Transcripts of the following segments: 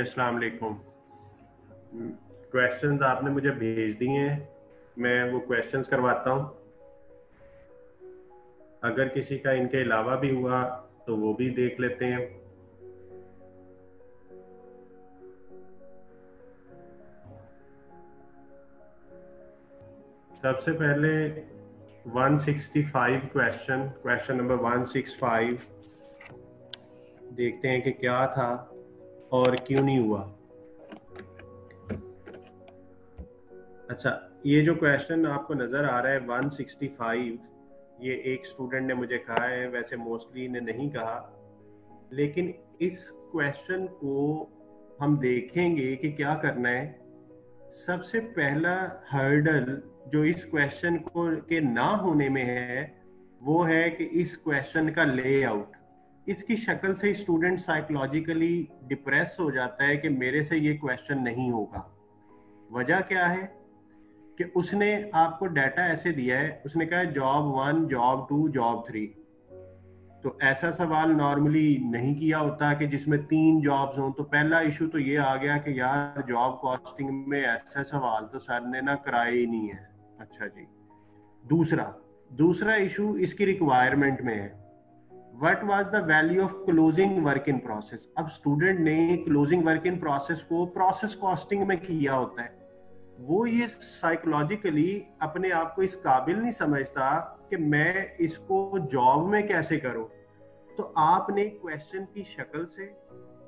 अस्सलाम वालेकुम। क्वेश्चंस आपने मुझे भेज दिए हैं, मैं वो क्वेश्चंस करवाता हूँ। अगर किसी का इनके अलावा भी हुआ तो वो भी देख लेते हैं। सबसे पहले 165 क्वेश्चन नंबर 165 देखते हैं कि क्या था और क्यों नहीं हुआ। अच्छा, ये जो क्वेश्चन आपको नजर आ रहा है 165, ये एक स्टूडेंट ने मुझे कहा है, वैसे मोस्टली ने नहीं कहा, लेकिन इस क्वेश्चन को हम देखेंगे कि क्या करना है। सबसे पहला हर्डल जो इस क्वेश्चन को के ना होने में है वो है कि इस क्वेश्चन का लेआउट, इसकी शक्ल से स्टूडेंट साइकोलॉजिकली डिप्रेस हो जाता है कि मेरे से ये क्वेश्चन नहीं होगा। वजह क्या है कि उसने आपको डाटा ऐसे दिया है, उसने कहा है जॉब 1, जॉब 2, जॉब 3। तो ऐसा सवाल नॉर्मली नहीं किया होता कि जिसमें 3 जॉब्स हों। तो पहला इशू तो ये आ गया कि यार जॉब कॉस्टिंग में ऐसा सवाल तो सर ने ना कराया ही नहीं है। अच्छा जी। दूसरा इशू इसकी रिक्वायरमेंट में है, what was the value of closing work in process. अब स्टूडेंट ने क्लोजिंग वर्क इन प्रोसेस को प्रोसेस कॉस्टिंग में किया होता है, वो ये साइकोलॉजिकली अपने आप को इस काबिल नहीं समझता कि मैं इसको जॉब में कैसे करूं। तो आपने क्वेश्चन की शक्ल से,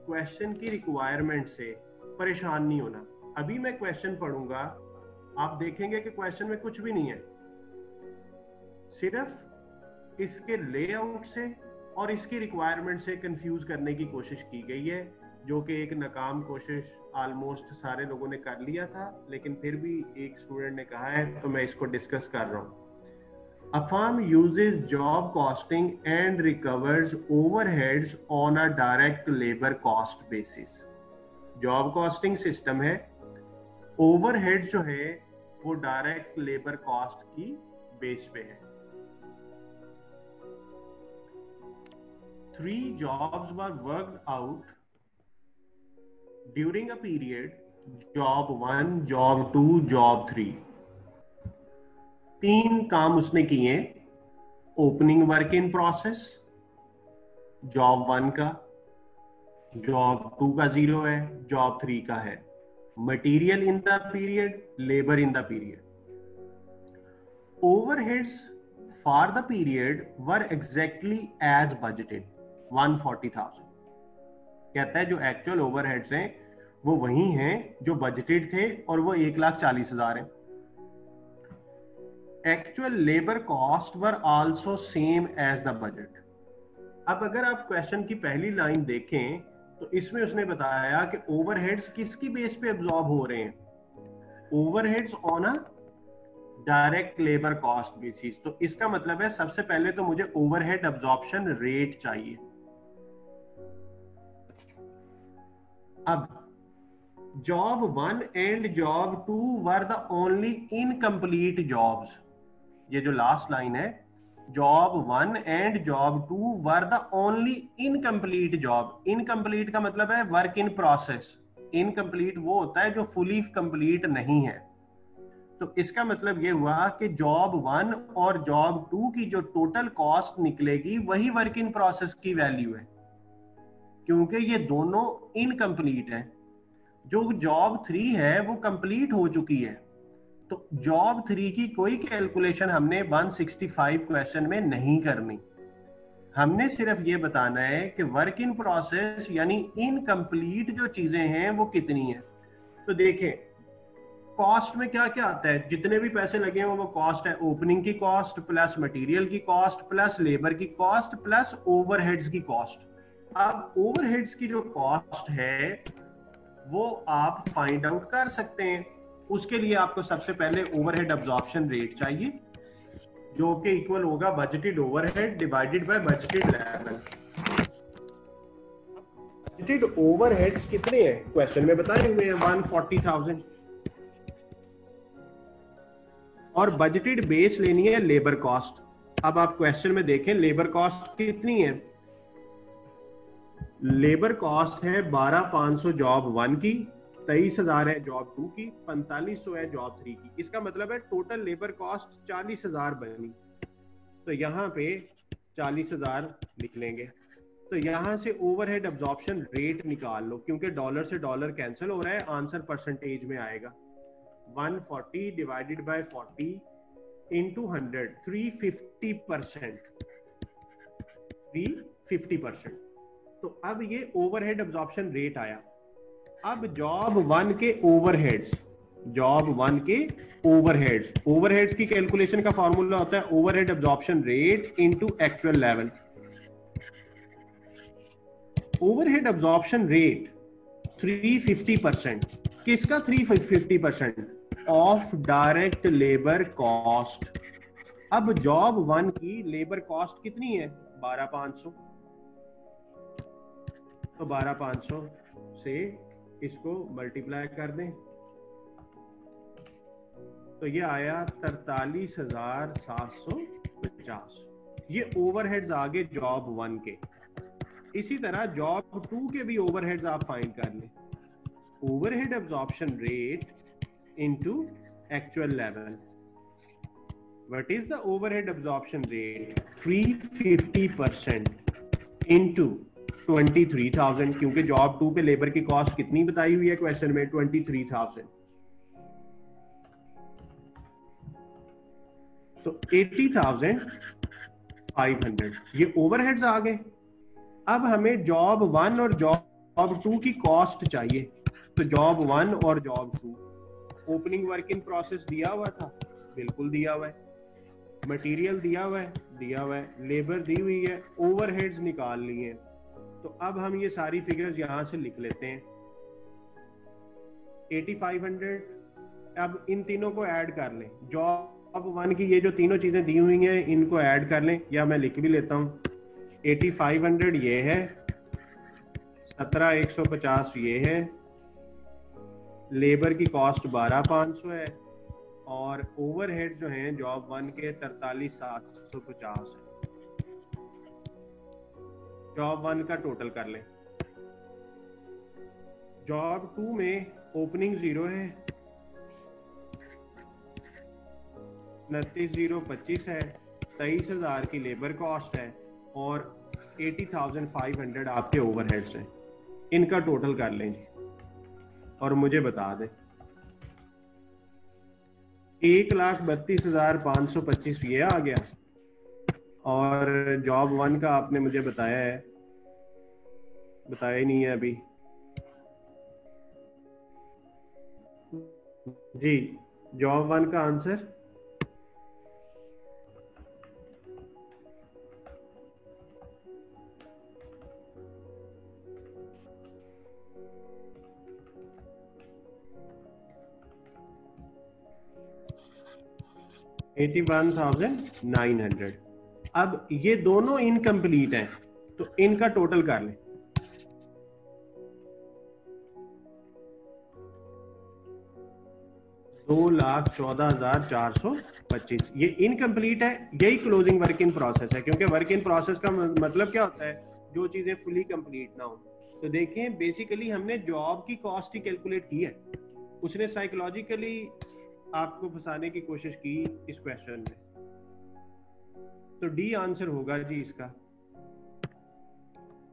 क्वेश्चन की रिक्वायरमेंट से परेशान नहीं होना। अभी मैं क्वेश्चन पढ़ूंगा, आप देखेंगे कि क्वेश्चन में कुछ भी नहीं है, सिर्फ इसके लेआउट से और इसकी रिक्वायरमेंट से कंफ्यूज करने की कोशिश की गई है, जो कि एक नाकाम कोशिश ऑलमोस्ट सारे लोगों ने कर लिया था, लेकिन फिर भी एक स्टूडेंट ने कहा है तो मैं इसको डिस्कस कर रहा हूँ। A firm uses job costing and recovers overheads on a direct labor cost basis. Job costing system है, overhead जो है वो डायरेक्ट लेबर कॉस्ट की बेस पे है। 3 jobs were worked out during a period, job 1, job 2, job 3। 3 काम उसने किए, opening work in process job 1 का, जॉब 2 का 0 है, जॉब 3 का है, material in the period, labour in the period. Overheads for the period were exactly as budgeted 140,000। कहता है जो एक्चुअल ओवरहेड्स हैं वो वही हैं जो बजटेड थे और वो 1,40,000 है। Actual labour cost were also same as the budget. अब अगर आप क्वेश्चन की पहली लाइन देखें तो इसमें उसने बताया कि ओवरहेड्स किसकी बेस पे एब्जॉर्ब हो रहे हैं, overheads on a direct labour cost basis. तो इसका मतलब है सबसे पहले तो मुझे ओवरहेड एब्जॉर्प्शन रेट चाहिए। अब job 1 and job 2 were the only incomplete jobs. ये जो लास्ट लाइन है, job 1 and job 2 were the only incomplete job. Incomplete का मतलब है वर्क इन प्रोसेस। इनकम्प्लीट वो होता है जो फुली कंप्लीट नहीं है। तो इसका मतलब ये हुआ कि जॉब 1 और जॉब 2 की जो टोटल कॉस्ट निकलेगी वही वर्क इन प्रोसेस की वैल्यू है, क्योंकि ये दोनों इनकम्प्लीट है। जो जॉब 3 है वो कंप्लीट हो चुकी है। तो जॉब 3 की कोई कैलकुलेशन हमने 165 क्वेश्चन में नहीं करनी। हमने सिर्फ ये बताना है कि वर्क इन प्रोसेस यानी इनकम्प्लीट जो चीजें हैं वो कितनी है। तो देखें कॉस्ट में क्या क्या आता है, जितने भी पैसे लगे हैं वो कॉस्ट है। ओपनिंग की कॉस्ट प्लस मटेरियल की कॉस्ट प्लस लेबर की कॉस्ट प्लस ओवरहेड्स की कॉस्ट। अब ओवरहेड्स की जो कॉस्ट है वो आप फाइंड आउट कर सकते हैं। उसके लिए आपको सबसे पहले ओवरहेड एब्जॉर्प्शन रेट चाहिए, जो कि इक्वल होगा budgeted overhead divided by budgeted level. Budgeted overheads कितने हैं क्वेश्चन में बताए हुए हैं 140,000, और बजटेड बेस लेनी है लेबर कॉस्ट। अब आप क्वेश्चन में देखें लेबर कॉस्ट कितनी है, लेबर कॉस्ट है 12,500 जॉब 1 की, 23,000 है जॉब 2 की, 4500 है जॉब 3 की। इसका मतलब है टोटल लेबर कॉस्ट 40,000 बनी। तो यहाँ पे 40,000 लिख लेंगे। तो यहाँ से ओवरहेड अब्जॉर्प्शन रेट निकाल लो, क्योंकि डॉलर से डॉलर कैंसिल हो रहा है, आंसर परसेंटेज में आएगा। 140 डिवाइडेड बाय 40 इंटू 100, 350%। 350%। तो अब ये ओवरहेड अब्जॉर्प्शन रेट आया। अब जॉब 1 के ओवरहेड्स, जॉब 1 के ओवरहेड्स, ओवरहेड्स की कैलकुलेशन का फॉर्मूला होता है overhead absorption rate into actual level. Overhead absorption rate 350%। किसका 350%? Of direct labour cost. अब जॉब 1 की लेबर कॉस्ट कितनी है? 12,500। तो 12,500 से इसको मल्टीप्लाई कर दें तो ये आया 43,750। ये ओवरहेड्स आ गए जॉब 1 के। इसी तरह जॉब 2 के भी ओवरहेड्स आप फाइंड कर लें। Overhead absorption rate into actual level. What is the overhead absorption rate? 350% into 23,000, क्योंकि जॉब 2 पे लेबर की कॉस्ट कितनी बताई हुई है क्वेश्चन में? 23,000। तो 80,500 ये ओवरहेड्स आ गए। अब हमें जॉब 1 और जॉब 2 की कॉस्ट चाहिए। तो जॉब 1 और job 2, opening work in process दिया हुआ था, बिल्कुल दिया हुआ है। मटेरियल दिया हुआ है, दिया हुआ है। लेबर दी हुई है, ओवरहेड्स निकाल लिए हैं। तो अब हम ये सारी फिगर्स यहां से लिख लेते हैं। 8500। अब इन तीनों को ऐड कर लें। जॉब 1 की ये जो तीनों चीजें दी हुई हैं इनको ऐड कर लें, या मैं लिख भी लेता हूं। 8500 ये है, 17,150 ये है, लेबर की कॉस्ट 12,500 है, और ओवरहेड जो हैं जॉब 1 के 43,750 है। जॉब 1 का टोटल कर लें। जॉब 2 में ओपनिंग 0 है, 29,025 है, 23,000 की लेबर कॉस्ट है, और 80,500 आपके ओवरहेड्स हैं। इनका टोटल कर लें जी और मुझे बता दें। 1,32,525 ये आ गया, और जॉब 1 का आपने मुझे बताया है, बताया ही नहीं है अभी जी। जॉब 1 का आंसर 81,900। अब ये दोनों इनकम्प्लीट हैं, तो इनका टोटल कर लें। $2,14,425 ये इनकम्प्लीट है, यही क्लोजिंग वर्क इन प्रोसेस है, क्योंकि वर्क इन प्रोसेस का मतलब क्या होता है? जो चीजें फुली कंप्लीट ना हो। तो देखें, बेसिकली हमने जॉब की कॉस्ट ही कैलकुलेट की है, उसने साइकोलॉजिकली आपको फंसाने की कोशिश की इस क्वेश्चन में। तो डी आंसर होगा जी इसका।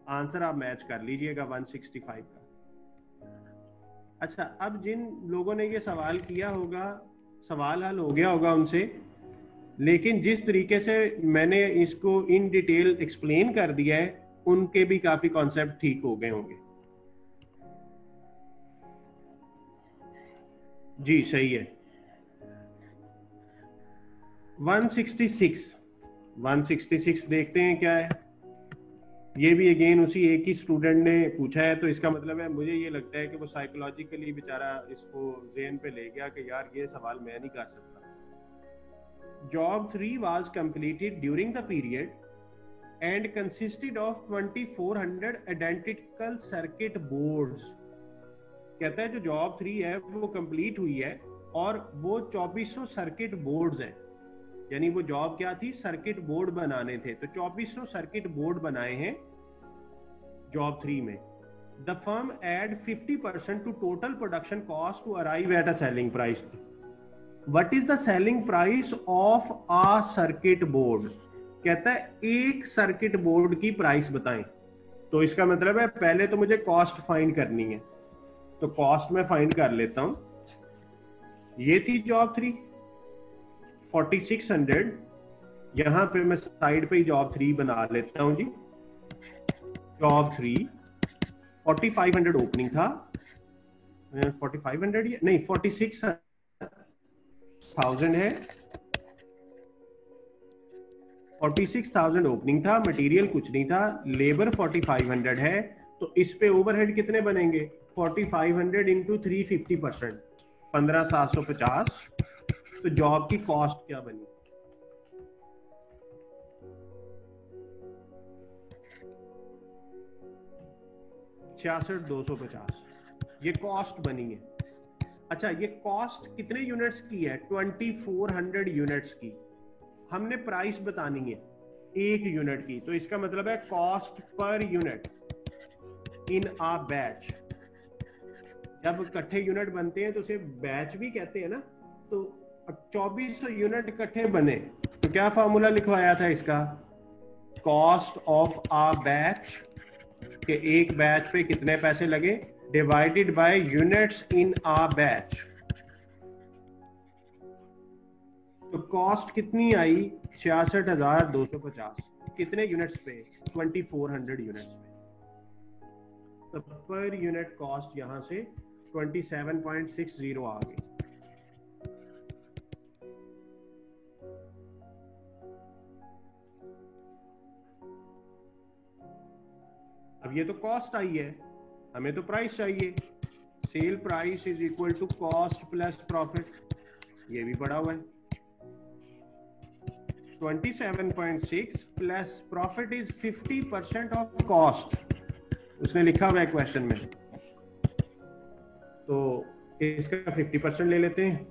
आंसर आप मैच कर लीजिएगा 165 का। अच्छा, अब जिन लोगों ने ये सवाल किया होगा, सवाल हल हो गया होगा उनसे, लेकिन जिस तरीके से मैंने इसको इन डिटेल एक्सप्लेन कर दिया है, उनके भी काफी कॉन्सेप्ट ठीक हो गए होंगे। जी सही है। 166 देखते हैं क्या है। ये भी अगेन उसी एक ही स्टूडेंट ने पूछा है, तो इसका मतलब है, मुझे ये लगता है कि वो साइकोलॉजिकली बेचारा इसको ज़हन पे ले गया कि यार ये सवाल मैं नहीं कर सकता। Job 3 was completed during the period and consisted of 2400 identical circuit boards. कहता है जो जॉब 3 है वो कंप्लीट हुई है और वो 2400 सर्किट बोर्ड्स हैं। यानी वो जॉब क्या थी? सर्किट बोर्ड बनाने थे। तो 2400 सर्किट बोर्ड बनाए हैं जॉब 3 में the firm add 50% to total production cost to arrive at a selling price. What is the selling price of a circuit board? कहता है एक सर्किट बोर्ड की प्राइस बताएं। तो इसका मतलब है पहले तो मुझे कॉस्ट फाइंड करनी है, तो कॉस्ट में फाइंड कर लेता हूं। ये थी जॉब 3 4600, यहां पे मैं साइड पे ही जॉब 3 बना लेता हूं जी। जॉब 3 4500 ओपनिंग था, 4500 नहीं 46,000 है, 46,000 ओपनिंग था, मटेरियल कुछ नहीं था, लेबर 4500 है, तो इस पे ओवरहेड कितने बनेंगे? 4500 इंटू 350%, 15,750। तो जॉब की कॉस्ट क्या बनी? 66,250, ये कॉस्ट बनी है। अच्छा, ये कॉस्ट कितने यूनिट्स की है? 2400 यूनिट्स की। हमने प्राइस बतानी है एक यूनिट की, तो इसका मतलब है cost per unit in a batch. जब इकट्ठे यूनिट बनते हैं तो उसे बैच भी कहते हैं ना। तो 2400 यूनिट इकट्ठे बने तो क्या फॉर्मूला लिखवाया था इसका? कॉस्ट ऑफ अ बैच, के एक बैच पे कितने पैसे लगे, divided by units in a batch. तो कॉस्ट कितनी आई? 66,250। कितने यूनिट्स पे? 2400 यूनिट्स पे। तो पर यूनिट कॉस्ट यहां से 27.60 आ गई। अब ये तो कॉस्ट आई है, हमें तो प्राइस चाहिए। Sale price is equal to cost plus profit, ये भी पड़ा हुआ है। 27.6 plus profit is 50% of cost, उसने लिखा हुआ है क्वेश्चन में, तो इसका 50% ले लेते हैं,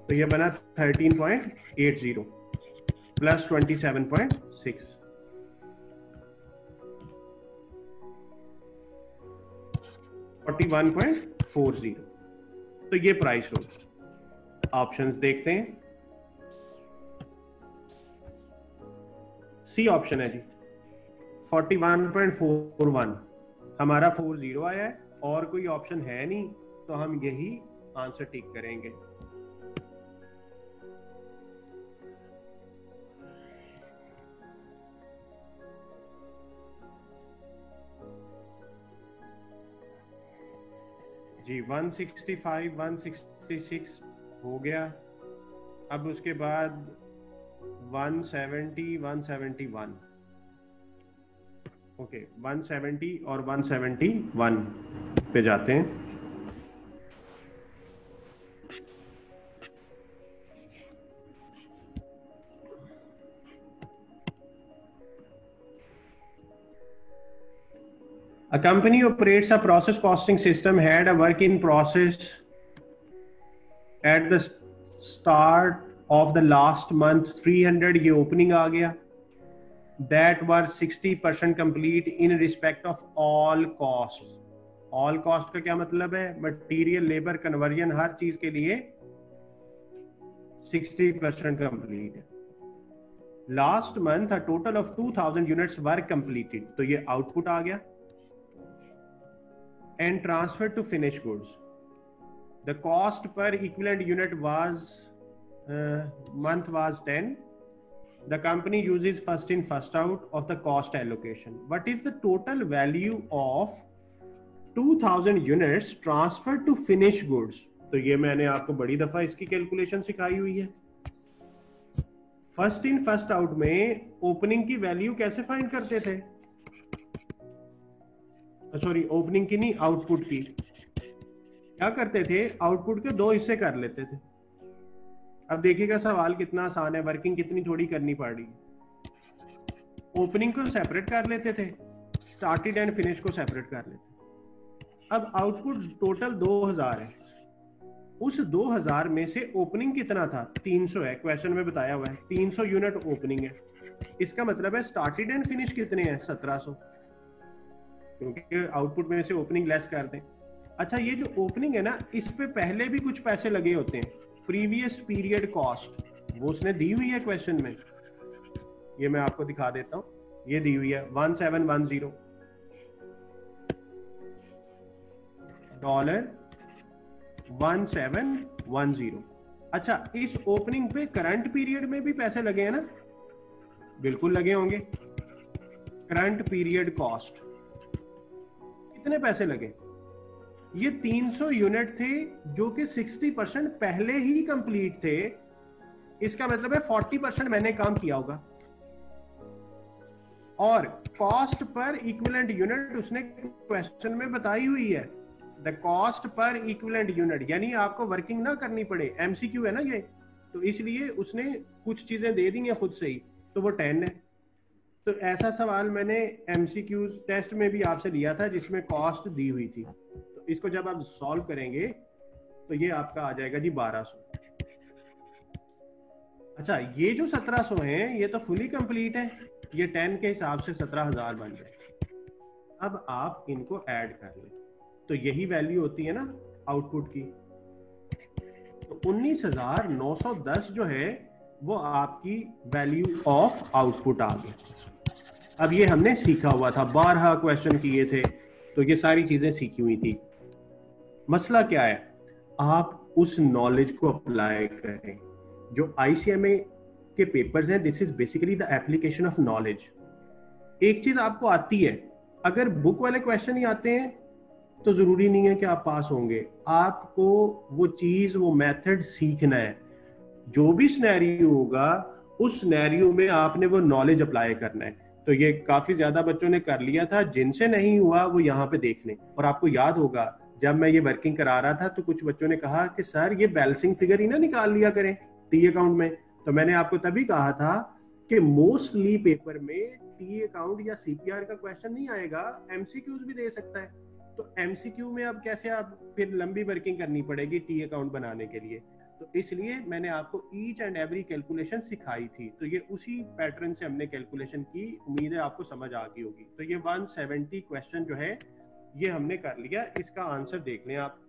तो ये बना 13.80 प्लस 27.6, 41.40। तो ये प्राइस होगी। ऑप्शंस देखते हैं। सी ऑप्शन है जी, 41.41, हमारा 40 आया है, और कोई ऑप्शन है नहीं, तो हम यही आंसर टिक करेंगे। जी 165 166 हो गया। अब उसके बाद 170 171, ओके 170 और 171 पे जाते हैं। A company operates a process costing system, had a work in process at the start of the last month 300, ये opening आ गया, that were 60% complete in respect of all costs। all cost का क्या मतलब है? मटीरियल, लेबर, कन्वर्जन, हर चीज के लिए 60% complete है। Last month a total of 2000 units were completed, तो ये आउटपुट आ गया। and transferred to finished goods, the cost per equivalent unit was month was 10, the company uses first in first out of the cost allocation, what is the total value of 2000 units transferred to finished goods? तो ये मैंने आपको बड़ी दफा इसकी calculation सिखाई हुई है। फर्स्ट इन फर्स्ट आउट में ओपनिंग की वैल्यू कैसे फाइंड करते थे? सॉरी, ओपनिंग की नहीं, आउटपुट की। क्या करते थे? आउटपुट के दो हिस्से कर लेते थे। अब देखिएगा सवाल कितना आसान है, वर्किंग कितनी थोड़ी करनी पड़ रही है। ओपनिंग को सेपरेट कर लेते थे, स्टार्टेड एंड फिनिश को सेपरेट कर लेते। अब आउटपुट टोटल 2000 है, उस 2000 में से ओपनिंग कितना था? 300 है, क्वेश्चन में बताया हुआ है 300 यूनिट ओपनिंग है। इसका मतलब है स्टार्टेड एंड फिनिश कितने हैं? 1700। क्योंकि आउटपुट में से ओपनिंग लेस कर दें। अच्छा, ये जो ओपनिंग है ना, इस पे पहले भी कुछ पैसे लगे होते हैं, प्रीवियस पीरियड कॉस्ट, वो उसने दी हुई है क्वेश्चन में। ये मैं आपको दिखा देता हूं, ये दी हुई है $1710 $1710। अच्छा, इस ओपनिंग पे करंट पीरियड में भी पैसे लगे हैं ना? बिल्कुल लगे होंगे। करंट पीरियड कॉस्ट कितने पैसे लगे? ये 300 यूनिट थे जो कि 60% पहले ही कंप्लीट थे। इसका मतलब है 40% मैंने काम किया होगा। और कॉस्ट पर इक्विवेलेंट यूनिट उसने क्वेश्चन में बताई हुई है, द कॉस्ट पर इक्विवेलेंट यूनिट, यानी आपको वर्किंग ना करनी पड़े। एमसीक्यू है ना ये, तो इसलिए उसने कुछ चीजें दे दी हैं खुद से ही, तो वो 10 है। तो ऐसा सवाल मैंने एमसीक्यू टेस्ट में भी आपसे लिया था जिसमें कॉस्ट दी हुई थी। तो इसको जब आप सॉल्व करेंगे तो ये आपका आ जाएगा जी 1200। अच्छा, ये जो 1700 हैं ये तो फुली कंप्लीट है, ये 10 के हिसाब से 17,000 बन जाए। अब आप इनको ऐड कर लें तो यही वैल्यू होती है ना आउटपुट की। तो 19,910 जो है वो आपकी वैल्यू ऑफ आउटपुट आ गई। अब ये हमने सीखा हुआ था, 12 क्वेश्चन किए थे, तो ये सारी चीजें सीखी हुई थी। मसला क्या है, आप उस नॉलेज को अप्लाई करें। जो आईसीएमए के पेपर्स हैं, this is basically the application of knowledge. एक चीज आपको आती है, अगर बुक वाले क्वेश्चन ही आते हैं तो जरूरी नहीं है कि आप पास होंगे। आपको वो चीज, वो मेथड सीखना है। जो भी सिनेरियो होगा उस सिनेरियो में आपने वो नॉलेज अप्लाई करना है। तो ये काफी ज्यादा बच्चों ने कर लिया था, जिनसे नहीं हुआ वो यहाँ पे देख लें। और आपको याद होगा जब मैं ये वर्किंग करा रहा था तो कुछ बच्चों ने कहा कि सर ये बैलेंसिंग फिगर ही ना निकाल लिया करें टी अकाउंट में। तो मैंने आपको तभी कहा था कि मोस्टली पेपर में टी अकाउंट या सीपीआर का क्वेश्चन नहीं आएगा, एमसीक्यूज भी दे सकता है। तो एमसीक्यू में अब कैसे आप फिर लंबी वर्किंग करनी पड़ेगी टी अकाउंट बनाने के लिए। तो इसलिए मैंने आपको ईच एंड एवरी कैलकुलेशन सिखाई थी। तो ये उसी पैटर्न से हमने कैलकुलेशन की, उम्मीद है आपको समझ आ गई होगी। तो ये 170 क्वेश्चन जो है ये हमने कर लिया। इसका आंसर देख लें आप,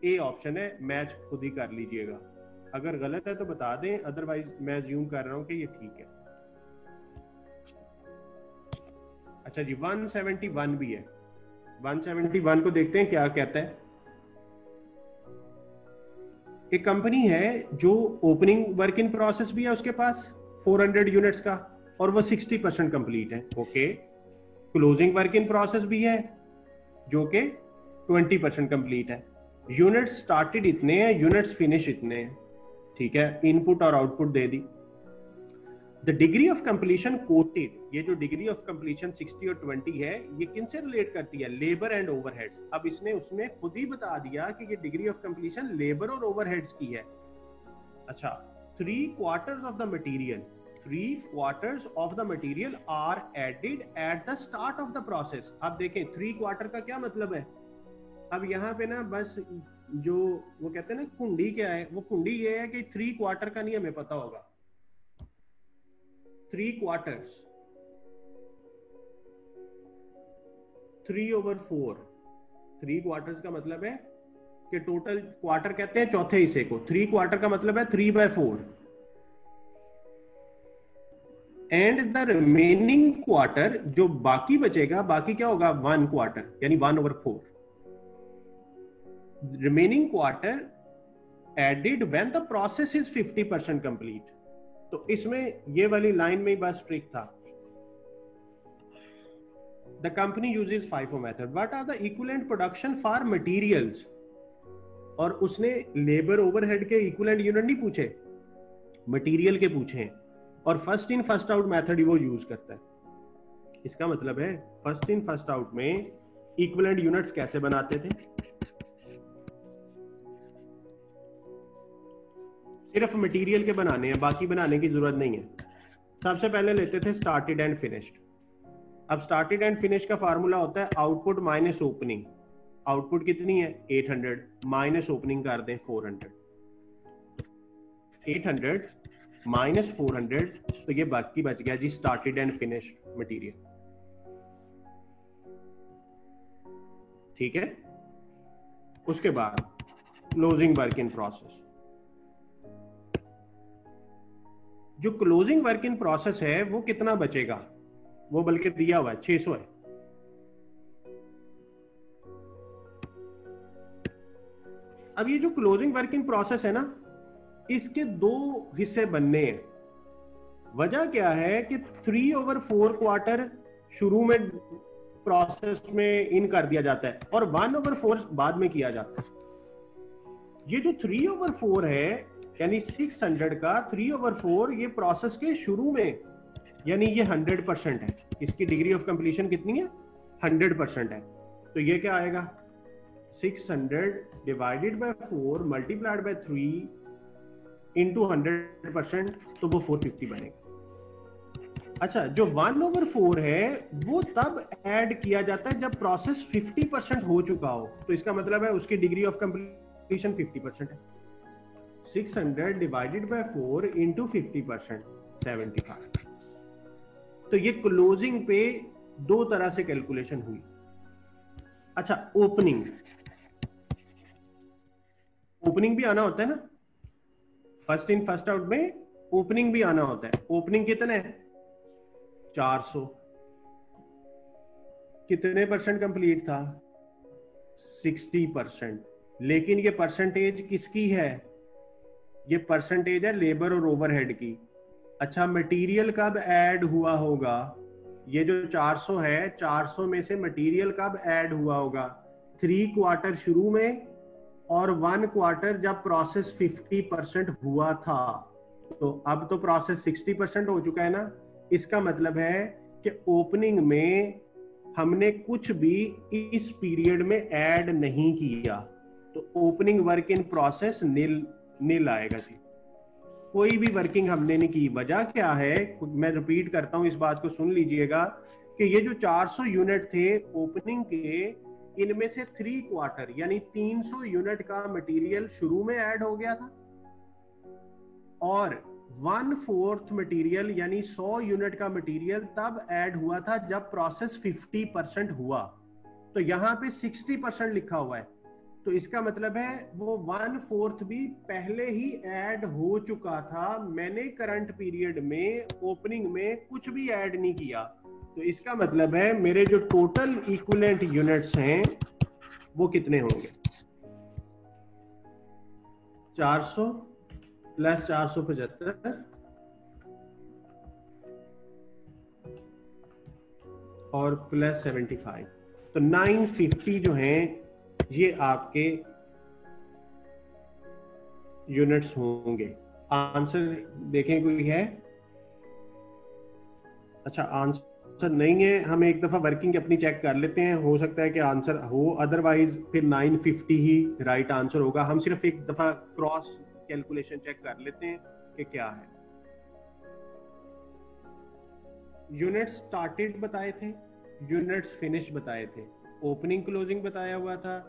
ए ऑप्शन है, मैच खुद ही कर लीजिएगा। अगर गलत है तो बता दें, अदरवाइज मैं अज्यूम कर रहा हूं कि ये ठीक है। अच्छा जी, 171 भी है। 171 को देखते हैं क्या कहता है। एक कंपनी है जो ओपनिंग वर्क इन प्रोसेस भी है उसके पास 400 यूनिट्स का, और वो 60% कंप्लीट है। Okay, closing work in process भी है जो कि 20% कंप्लीट है। यूनिट्स स्टार्टेड इतने हैं, यूनिट्स फिनिश इतने हैं। ठीक है, इनपुट और output they the. The degree of completion coated, ये जो डिग्री ऑफ कंप्लीशन 60 और 20 है, ये किन से रिलेट करती है? Labour and overheads. अब इसने उसमें खुद ही बता दिया कि ये डिग्री ऑफ कंप्लीशन लेबर और ओवरहेड्स की है। अच्छा, 3/4 of the material, 3/4 of the material are added at the start of the process. अब देखें 3/4 का क्या मतलब है। अब यहाँ पे ना बस जो वो कहते हैं ना कुंडी क्या है, वो कुंडी ये है कि 3/4 का नहीं हमें पता होगा। 3/4, 3/4, 3/4 का मतलब है कि टोटल, क्वार्टर कहते हैं चौथे हिस्से को, 3/4 का मतलब है 3/4। एंड द रिमेनिंग क्वार्टर, जो बाकी बचेगा, बाकी क्या होगा? 1/4, यानी 1/4। Remaining quarter added when the process is 50% complete. तो इसमें ये वाली लाइन में बस ट्रिक था। The company uses FIFO method, what are the equivalent production for materials. और उसने लेबर ओवरहेड के इक्विवेलेंट यूनिट नहीं पूछे, मटेरियल के पूछे हैं। और first in first out method ही वो यूज करता है। इसका मतलब है फर्स्ट इन फर्स्ट आउट में इक्विवेलेंट यूनिट्स कैसे बनाते थे? सिर्फ मटेरियल के बनाने हैं, बाकी बनाने की जरूरत नहीं है। सबसे पहले लेते थे स्टार्टेड एंड फिनिश्ड। अब स्टार्टेड एंड फिनिश का फार्मूला होता है आउटपुट माइनस ओपनिंग। आउटपुट कितनी है? 800 माइनस ओपनिंग कर दें 400। 800 माइनस 400, तो ये बाकी बच गया जी स्टार्टेड एंड फिनिश्ड मटेरियल। ठीक है। उसके बाद क्लोजिंग वर्क इन प्रोसेस। जो क्लोजिंग वर्क इन प्रोसेस है वो कितना बचेगा, वो बल्कि दिया हुआ है 600 है। अब ये जो क्लोजिंग वर्क इन प्रोसेस है ना, इसके दो हिस्से बनने हैं। वजह क्या है कि 3/4 क्वार्टर शुरू में प्रोसेस में इन कर दिया जाता है और 1/4 बाद में किया जाता है। ये जो 3/4 है यानी 600 का 3/4 ये प्रोसेस के शुरू में, यानी ये 100% है। इसकी डिग्री ऑफ कंप्लीशन कितनी है, 100% है। तो ये क्या आएगा, 600 divided by 4 multiplied by 3 into 100%, तो वो 450 बनेगा। अच्छा, जो 1/4 है वो तब ऐड किया जाता है जब प्रोसेस 50% हो चुका हो। तो इसका मतलब है उसकी डिग्री ऑफ कंप्लीशन 50% है। 600 डिवाइडेड बाय 4 इंटू 50%, 75। तो ये क्लोजिंग पे दो तरह से कैलकुलेशन हुई। अच्छा, ओपनिंग भी आना होता है ना, फर्स्ट इन फर्स्ट आउट में ओपनिंग भी आना होता है। ओपनिंग कितने है, 400। कितने परसेंट कंप्लीट था, 60%। लेकिन ये परसेंटेज किसकी है, ये परसेंटेज है लेबर और ओवरहेड की। अच्छा, मटेरियल कब ऐड हुआ होगा, ये जो 400 है, 400 में से मटेरियल कब ऐड हुआ होगा, 3 क्वार्टर शुरू में और 1 क्वार्टर जब प्रोसेस 50% हुआ था। तो अब तो प्रोसेस 60% हो चुका है ना। इसका मतलब है कि ओपनिंग में हमने कुछ भी इस पीरियड में ऐड नहीं किया, तो ओपनिंग वर्क इन प्रोसेस नील आएगा जी। कोई भी वर्किंग हमने नहीं की। वजह क्या है, मैं रिपीट करता हूं, इस बात को सुन लीजिएगा कि ये जो 400 यूनिट थे ओपनिंग के, इनमें से 3 क्वार्टर यानी 300 यूनिट का मटेरियल शुरू में ऐड हो गया था और 1/4 मटेरियल यानी 100 यूनिट का मटेरियल तब ऐड हुआ था जब प्रोसेस 50% हुआ। तो यहां पे 60% लिखा हुआ है, तो इसका मतलब है वो 1/4 भी पहले ही ऐड हो चुका था। मैंने करंट पीरियड में ओपनिंग में कुछ भी ऐड नहीं किया। तो इसका मतलब है मेरे जो टोटल इक्विवेलेंट यूनिट्स हैं वो कितने होंगे, 400 प्लस 475 और प्लस 75, तो 950 जो हैं ये आपके यूनिट्स होंगे। आंसर देखें कोई है, अच्छा आंसर नहीं है। हम एक दफा वर्किंग अपनी चेक कर लेते हैं, हो सकता है कि आंसर हो, अदरवाइज फिर 950 ही राइट आंसर होगा। हम सिर्फ एक दफा क्रॉस कैलकुलेशन चेक कर लेते हैं कि क्या है। यूनिट्स स्टार्टेड बताए थे, यूनिट्स फिनिश बताए थे, ओपनिंग क्लोजिंग बताया हुआ था।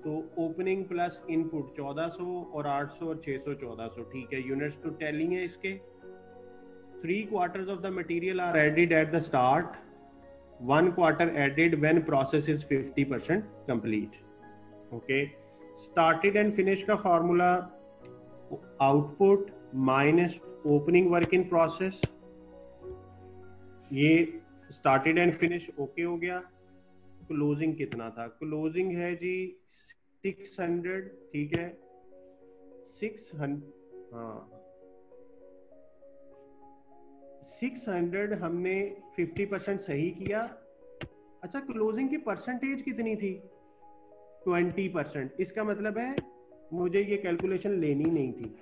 तो ओपनिंग प्लस इनपुट 1400 और 800 और 600 1400, ठीक है। यूनिट्स तो टेलिंग है इसके। 3 quarters of the material are added at the start, 1 quarter added when process is 50% complete. Okay, started and finish का formula output minus opening work in process। ये started and finish okay हो गया। Closing कितना था, closing है जी 600, ठीक है 600, हाँ 600 हमने 50% सही किया। अच्छा, क्लोजिंग की परसेंटेज कितनी थी, 20%। इसका मतलब है मुझे ये कैलकुलेशन लेनी नहीं थी,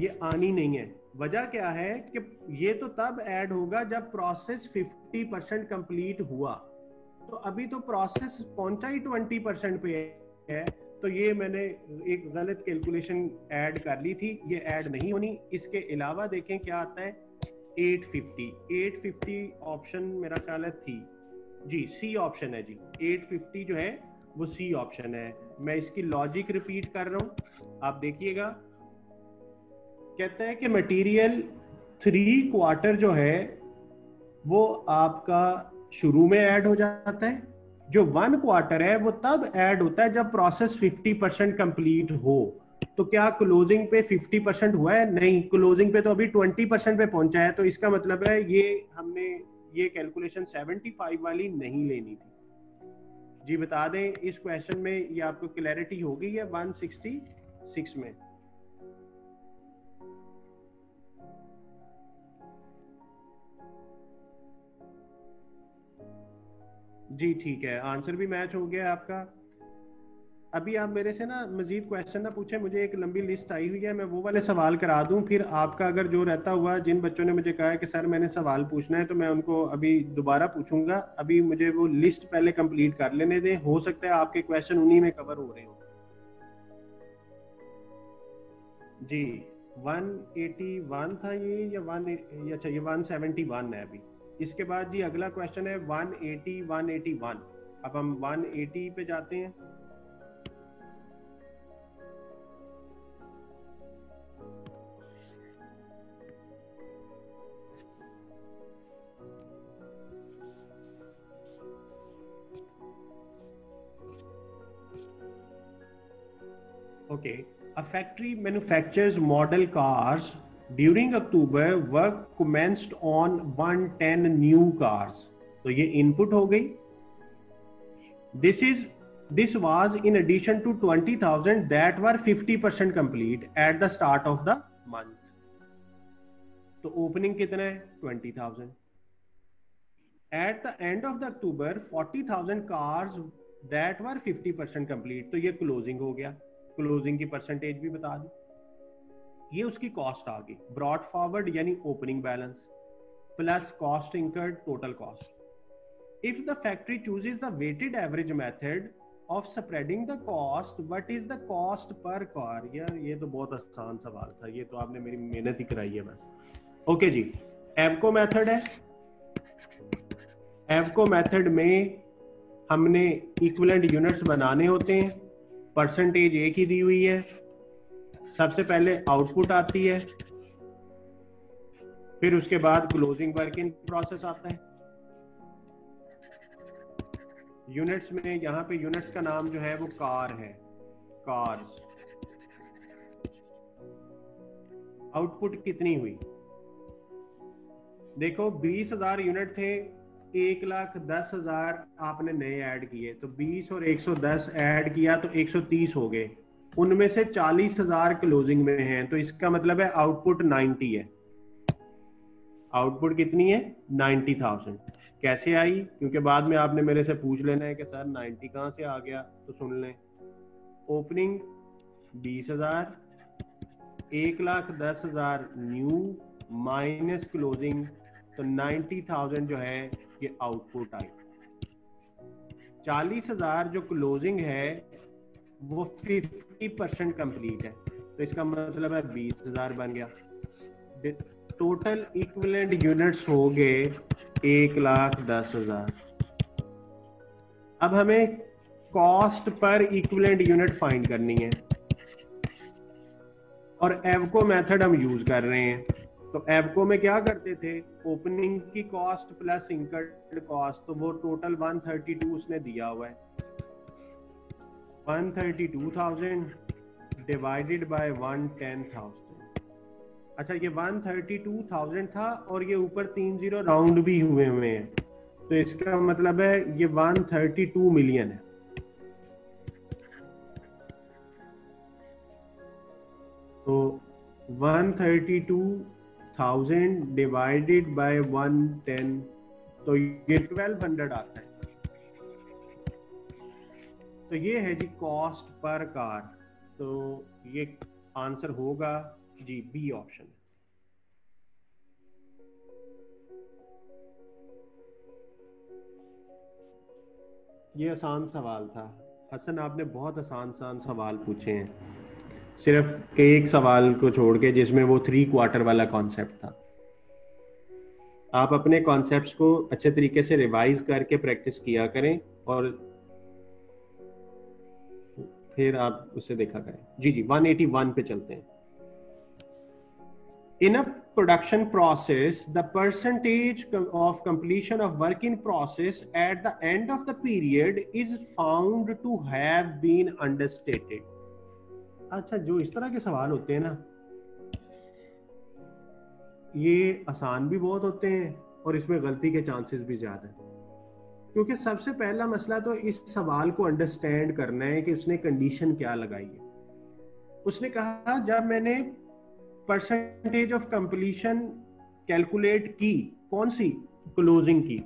ये आनी नहीं है। वजह क्या है कि ये तो तब ऐड होगा जब प्रोसेस 50% कंप्लीट हुआ। तो अभी तो प्रोसेस पहुंचा ही 20% पे है, तो ये मैंने एक गलत कैलकुलेशन ऐड कर ली थी, ये ऐड नहीं होनी। इसके अलावा देखें क्या आता है, 850 ऑप्शन मेरा ख्याल है थी जी, सी ऑप्शन है जी। 850 जो है वो सी ऑप्शन है। मैं इसकी लॉजिक रिपीट कर रहा हूं, आप देखिएगा। कहता है कि मटेरियल 3 क्वार्टर जो है वो आपका शुरू में ऐड हो जाता है, जो 1 क्वार्टर है वो तब ऐड होता है जब प्रोसेस 50% कंप्लीट हो। तो क्या क्लोजिंग पे 50% हुआ है? नहीं, क्लोजिंग पे तो अभी 20% पे पहुंचा है। तो इसका मतलब है ये हमने ये कैलकुलेशन 75 वाली नहीं लेनी थी। जी बता दें, इस क्वेश्चन में ये आपको क्लैरिटी होगी या 166 में? जी ठीक है, आंसर भी मैच हो गया आपका। अभी आप मेरे से ना मजीद क्वेश्चन ना पूछे, मुझे एक लंबी लिस्ट आई हुई है, मैं वो वाले सवाल करा दूं, फिर आपका अगर जो रहता हुआ, जिन बच्चों ने मुझे कहा है कि सर मैंने सवाल पूछना है, तो मैं उनको अभी दोबारा पूछूंगा। अभी मुझे वो लिस्ट पहले कंप्लीट कर लेने दें, हो सकता है आपके क्वेश्चन उन्हीं में कवर हो रहे हो। जी 181 था ये, या अच्छा ये 171 है अभी। इसके बाद जी अगला क्वेश्चन है 180 181। अब हम 180 पे जाते हैं। Okay, a factory manufactures model cars. During October, work commenced on 110 new cars. तो ये इनपुट हो गई। This was in addition to 20,000 that were 50% complete at the start of the month. तो ओपनिंग कितना है? 20,000. At the end of the October, 40,000 cars that were 50% complete. तो ये closing हो गया। क्लोजिंग की परसेंटेज भी बता दी। ये उसकी कॉस्ट आ गई। ब्रॉड फॉरवर्ड यानी opening balance plus cost incurred, total cost. If the factory chooses the weighted average method of spreading the cost, what is the cost per car? यार ये तो बहुत आसान सवाल था, ये तो आपने मेरी मेहनत ही कराई है बस। ओके जी, एवको मेथड है। एवको मेथड में हमने इक्विवेलेंट यूनिट्स बनाने होते हैं। परसेंटेज एक ही दी हुई है। सबसे पहले आउटपुट आती है, फिर उसके बाद क्लोजिंग वर्क इन प्रोसेस आता है। यूनिट्स में यहां पे यूनिट्स का नाम जो है वो कार है, कार्स। आउटपुट कितनी हुई? देखो 20,000 यूनिट थे, 1,10,000 आपने नए ऐड किए, तो 20 और 110 ऐड किया तो 130 हो गए। उनमें से 40,000 क्लोजिंग में हैं, तो इसका मतलब है आउटपुट 90 है। आउटपुट कितनी है? 90,000। कैसे आई? क्योंकि बाद में आपने मेरे से पूछ लेना है कि सर 90 कहां से आ गया, तो सुन लें। ओपनिंग 20,000, 1,10,000 न्यू माइनस क्लोजिंग, तो 90,000 जो है ये आउटपुट आई। 40,000 जो क्लोजिंग है वो 50% कंप्लीट है, तो इसका मतलब है 20,000 बन गया। टोटल इक्विवेलेंट यूनिट्स हो गए 1,10,000। अब हमें cost per equivalent unit find करनी है, और एवको मेथड हम यूज कर रहे हैं। तो एवको में क्या करते थे? ओपनिंग की कॉस्ट प्लस इंकर्ड कॉस्ट, तो वो टोटल 132 उसने दिया हुआ है। 132,000 डिवाइडेड बाय 110,000। अच्छा, ये 132,000 था और ये ऊपर 3 जीरो राउंड भी हुए हैं, तो इसका मतलब है ये 132 मिलियन है। तो 132,000 डिवाइडेड बाय 110, तो ये 1200 आता है। तो ये है जी कॉस्ट पर कार। तो ये आंसर होगा जी बी ऑप्शन। ये आसान सवाल था हसन, आपने बहुत आसान सवाल पूछे हैं, सिर्फ एक सवाल को छोड़ के जिसमें वो 3 क्वार्टर वाला कॉन्सेप्ट था। आप अपने कॉन्सेप्ट्स को अच्छे तरीके से रिवाइज करके प्रैक्टिस किया करें और फिर आप उसे देखा करें। जी जी 181 पे चलते हैं। इन अ production process, the percentage of completion of work in process at the end of the period is found to have been understated. अच्छा, जो इस तरह के सवाल होते हैं ना, ये आसान भी बहुत होते हैं और इसमें गलती के चांसेस भी ज्यादा है, क्योंकि सबसे पहला मसला तो इस सवाल को अंडरस्टैंड करना है कि उसने कंडीशन क्या लगाई है। उसने कहा जब मैंने परसेंटेज ऑफ कंप्लीशन कैलकुलेट की, कौन सी? क्लोजिंग की।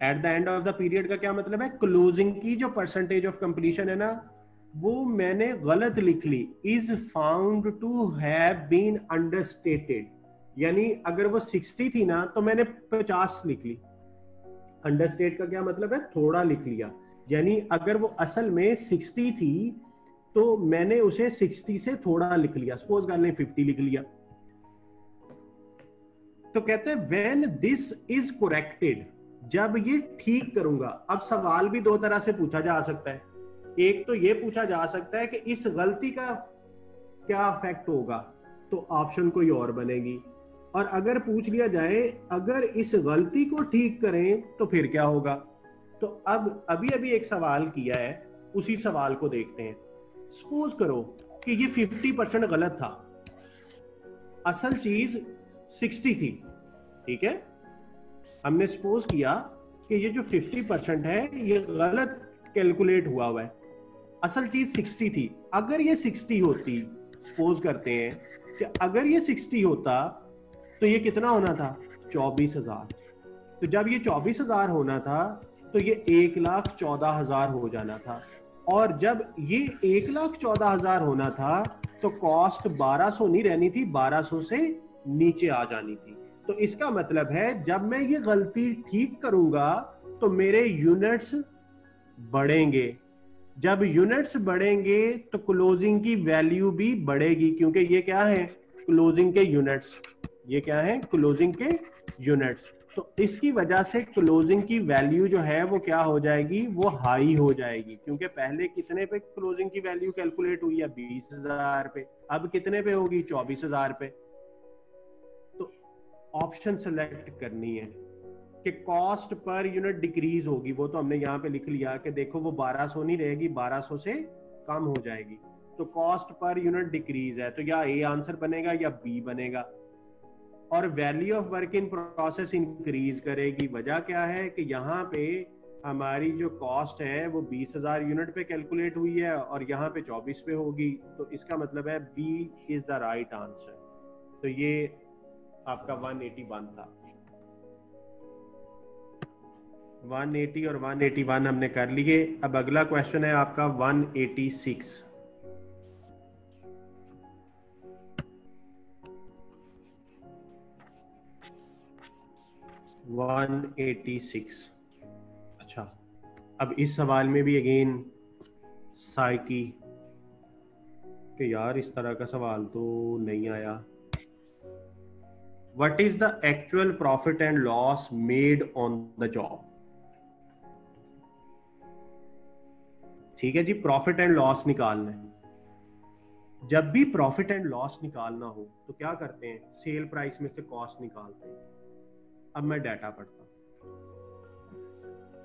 At the end of the period का क्या मतलब है? क्लोजिंग की जो परसेंटेज ऑफ कंप्लीशन है ना, वो मैंने गलत लिख ली, is found to have been understated. यानी अगर वो 60 थी ना तो मैंने 50 लिख ली। अंडरस्टेट का क्या मतलब है? थोड़ा लिख लिया। यानी अगर वो असल में 60 थी तो मैंने उसे 60 से थोड़ा लिख लिया, सपोज कर लें 50 लिख लिया। तो कहते हैं व्हेन दिस इज करेक्टेड, जब ये ठीक करूंगा। अब सवाल भी दो तरह से पूछा जा सकता है। एक तो ये पूछा जा सकता है कि इस गलती का क्या इफेक्ट होगा, तो ऑप्शन कोई और बनेगी। और अगर पूछ लिया जाए अगर इस गलती को ठीक करें तो फिर क्या होगा। तो अब अभी एक सवाल किया है, उसी सवाल को देखते हैं। सपोज करो कि ये 50% गलत था, असल चीज 60 थी, ठीक है। हमने सपोज किया कि ये जो 50% है ये गलत कैलकुलेट हुआ है, असल चीज 60 थी। अगर ये 60 होती, सपोज करते हैं कि अगर ये 60 होता तो ये कितना होना था? 24,000। तो जब ये 24,000 होना था तो ये 1,14,000 हो जाना था। और जब ये 1,14,000 होना था तो कॉस्ट 1200 नहीं रहनी थी, 1200 से नीचे आ जानी थी। तो इसका मतलब है जब मैं ये गलती ठीक करूंगा तो मेरे यूनिट्स बढ़ेंगे। जब यूनिट्स बढ़ेंगे तो क्लोजिंग की वैल्यू भी बढ़ेगी, क्योंकि ये क्या है? क्लोजिंग के यूनिट्स। ये क्या है? क्लोजिंग के यूनिट्स। तो इसकी वजह से क्लोजिंग की वैल्यू जो है वो क्या हो जाएगी? वो हाई हो जाएगी, क्योंकि पहले कितने पे क्लोजिंग की वैल्यू कैलकुलेट हुई है? 20,000 पे। अब कितने पे होगी? 24,000 पे। तो ऑप्शन सेलेक्ट करनी है कि कॉस्ट पर यूनिट डिक्रीज होगी। वो तो हमने यहाँ पे लिख लिया कि देखो वो 1200 नहीं रहेगी, 1200 से कम हो जाएगी। तो कॉस्ट पर यूनिट डिक्रीज है, तो या ए आंसर बनेगा या बी बनेगा। और value of work in process increase करेगी। वजह क्या है कि यहाँ पे हमारी जो कॉस्ट है वो 20,000 यूनिट पे कैलकुलेट हुई है और यहाँ पे 24 पे होगी। तो इसका मतलब है B is the right answer. तो ये आपका 181 था। 180 और 181 हमने कर लिए। अब अगला क्वेश्चन है आपका 186। अच्छा, अब इस सवाल में भी अगेन साइकी कि यार इस तरह का सवाल तो नहीं आया। What is the actual profit and loss made on the job? ठीक है जी, प्रॉफिट एंड लॉस निकालना है। जब भी प्रॉफिट एंड लॉस निकालना हो तो क्या करते हैं? सेल प्राइस में से कॉस्ट निकालते हैं। अब मैं डाटा पढ़ता हूं।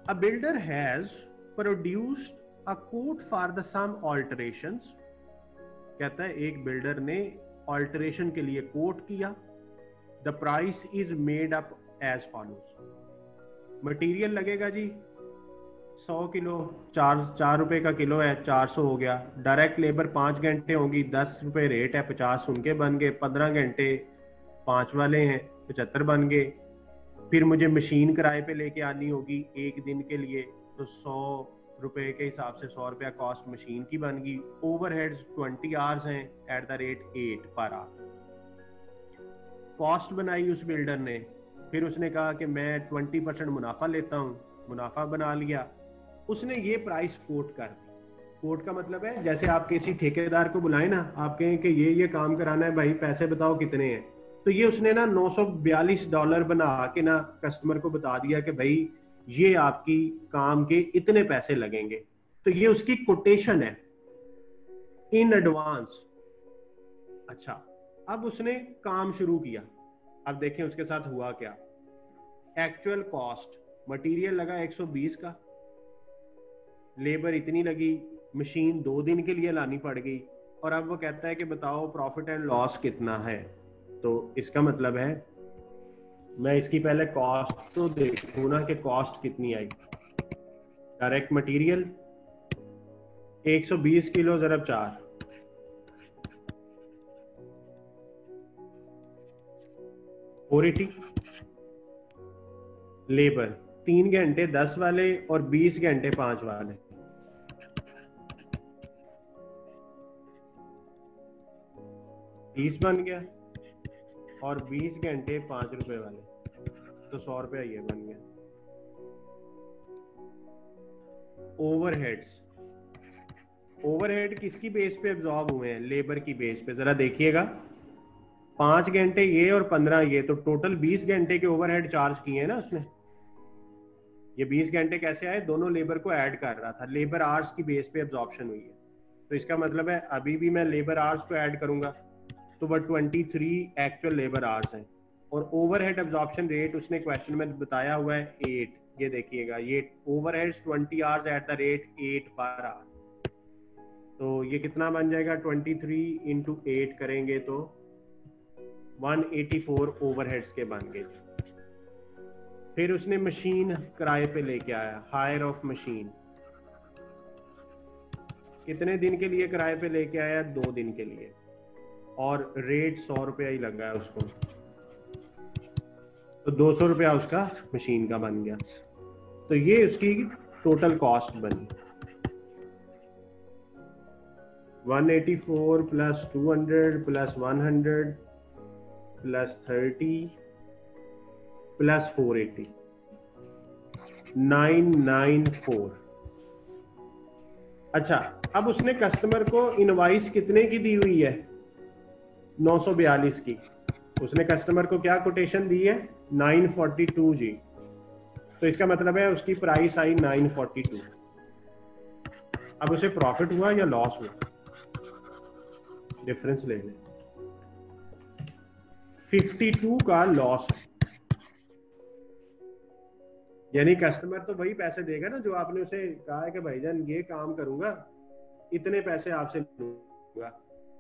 A builder has produced a quote for the some alterations. कहता है एक बिल्डर ने ऑल्टरेशन के लिए कोट किया। The price is made up as follows. Material लगेगा जी 100 किलो, 4 रुपए का किलो है, 400 हो गया। डायरेक्ट लेबर 5 घंटे होगी, 10 रुपए रेट है, 50 उनके बन गए। 15 घंटे 5 वाले हैं, 75 बन गए। फिर मुझे मशीन किराए पे लेके आनी होगी एक दिन के लिए, तो 100 रुपए के हिसाब से 100 रुपया कॉस्ट मशीन की बन गई। ओवरहेड्स 20 आवर्स हैं at the rate 8 per hour. Cost बनाई उस बिल्डर ने। फिर उसने कहा कि मैं 20% मुनाफा लेता हूँ, मुनाफा बना लिया। उसने ये प्राइस कोट कर दी। कोट का मतलब है जैसे आप किसी ठेकेदार को बुलाए ना, आप कहें कि ये काम कराना है भाई, पैसे बताओ कितने हैं। तो ये उसने ना $942 बना के ना कस्टमर को बता दिया कि भाई ये आपकी काम के इतने पैसे लगेंगे। तो ये उसकी कोटेशन है इन एडवांस। अच्छा, अब उसने काम शुरू किया। अब देखें उसके साथ हुआ क्या। एक्चुअल कॉस्ट, मटेरियल लगा 120 का, लेबर इतनी लगी, मशीन 2 दिन के लिए लानी पड़ गई, और अब वो कहता है कि बताओ प्रॉफिट एंड लॉस कितना है। तो इसका मतलब है मैं इसकी पहले कॉस्ट तो देखूं ना कि कॉस्ट कितनी आई। डायरेक्ट मटेरियल 120 किलो ज़रब 4, 480। लेबर 3 घंटे 10 वाले और 20 घंटे 5 वाले, 30 बन गया, और 20 घंटे 5 रुपए वाले, तो 100 रुपया ये बन गया। ओवरहेड्स, ओवरहेड किसकी बेस पे एब्जॉर्ब हुए हैं? लेबर की बेस पे। जरा देखिएगा, 5 घंटे ये और 15 ये, तो टोटल 20 घंटे के ओवरहेड चार्ज किए हैं ना उसने। ये 20 घंटे कैसे आए? दोनों लेबर को ऐड कर रहा था, लेबर आवर्स की बेस पे एब्जॉर्प्शन हुई है। तो इसका मतलब है अभी भी मैं लेबर आवर्स को ऐड करूंगा तो वह 23 एक्चुअल लेबर आवर्स हैं, और ओवरहेड एब्जॉर्प्शन रेट उसने क्वेश्चन में बताया हुआ है 8। ये देखिएगा, ये overheads 20 hours at the rate 8 per hour. तो ये कितना बन जाएगा? 23 इंटू 8 करेंगे तो 184 ओवरहेड्स के बन गए। फिर उसने मशीन किराए पे लेके आया, हायर ऑफ मशीन। कितने दिन के लिए किराए पे लेके आया? 2 दिन के लिए, और रेट 100 रुपया ही लगा है उसको, तो 200 रुपया उसका मशीन का बन गया। तो ये उसकी टोटल कॉस्ट बनी। 184 प्लस 200 प्लस 100 प्लस 30 प्लस 480, 994। अच्छा, अब उसने कस्टमर को इनवाइस कितने की दी हुई है? 942 की। उसने कस्टमर को क्या कोटेशन दी है? 942 जी। तो इसका मतलब है उसकी प्राइस आई 942। अब उसे प्रॉफिट हुआ या लॉस हुआ? डिफरेंस ले लें। 52 का लॉस है, यानी कस्टमर तो वही पैसे देगा ना जो आपने उसे कहा है कि भाईजान ये काम करूंगा, इतने पैसे आपसे लूंगा।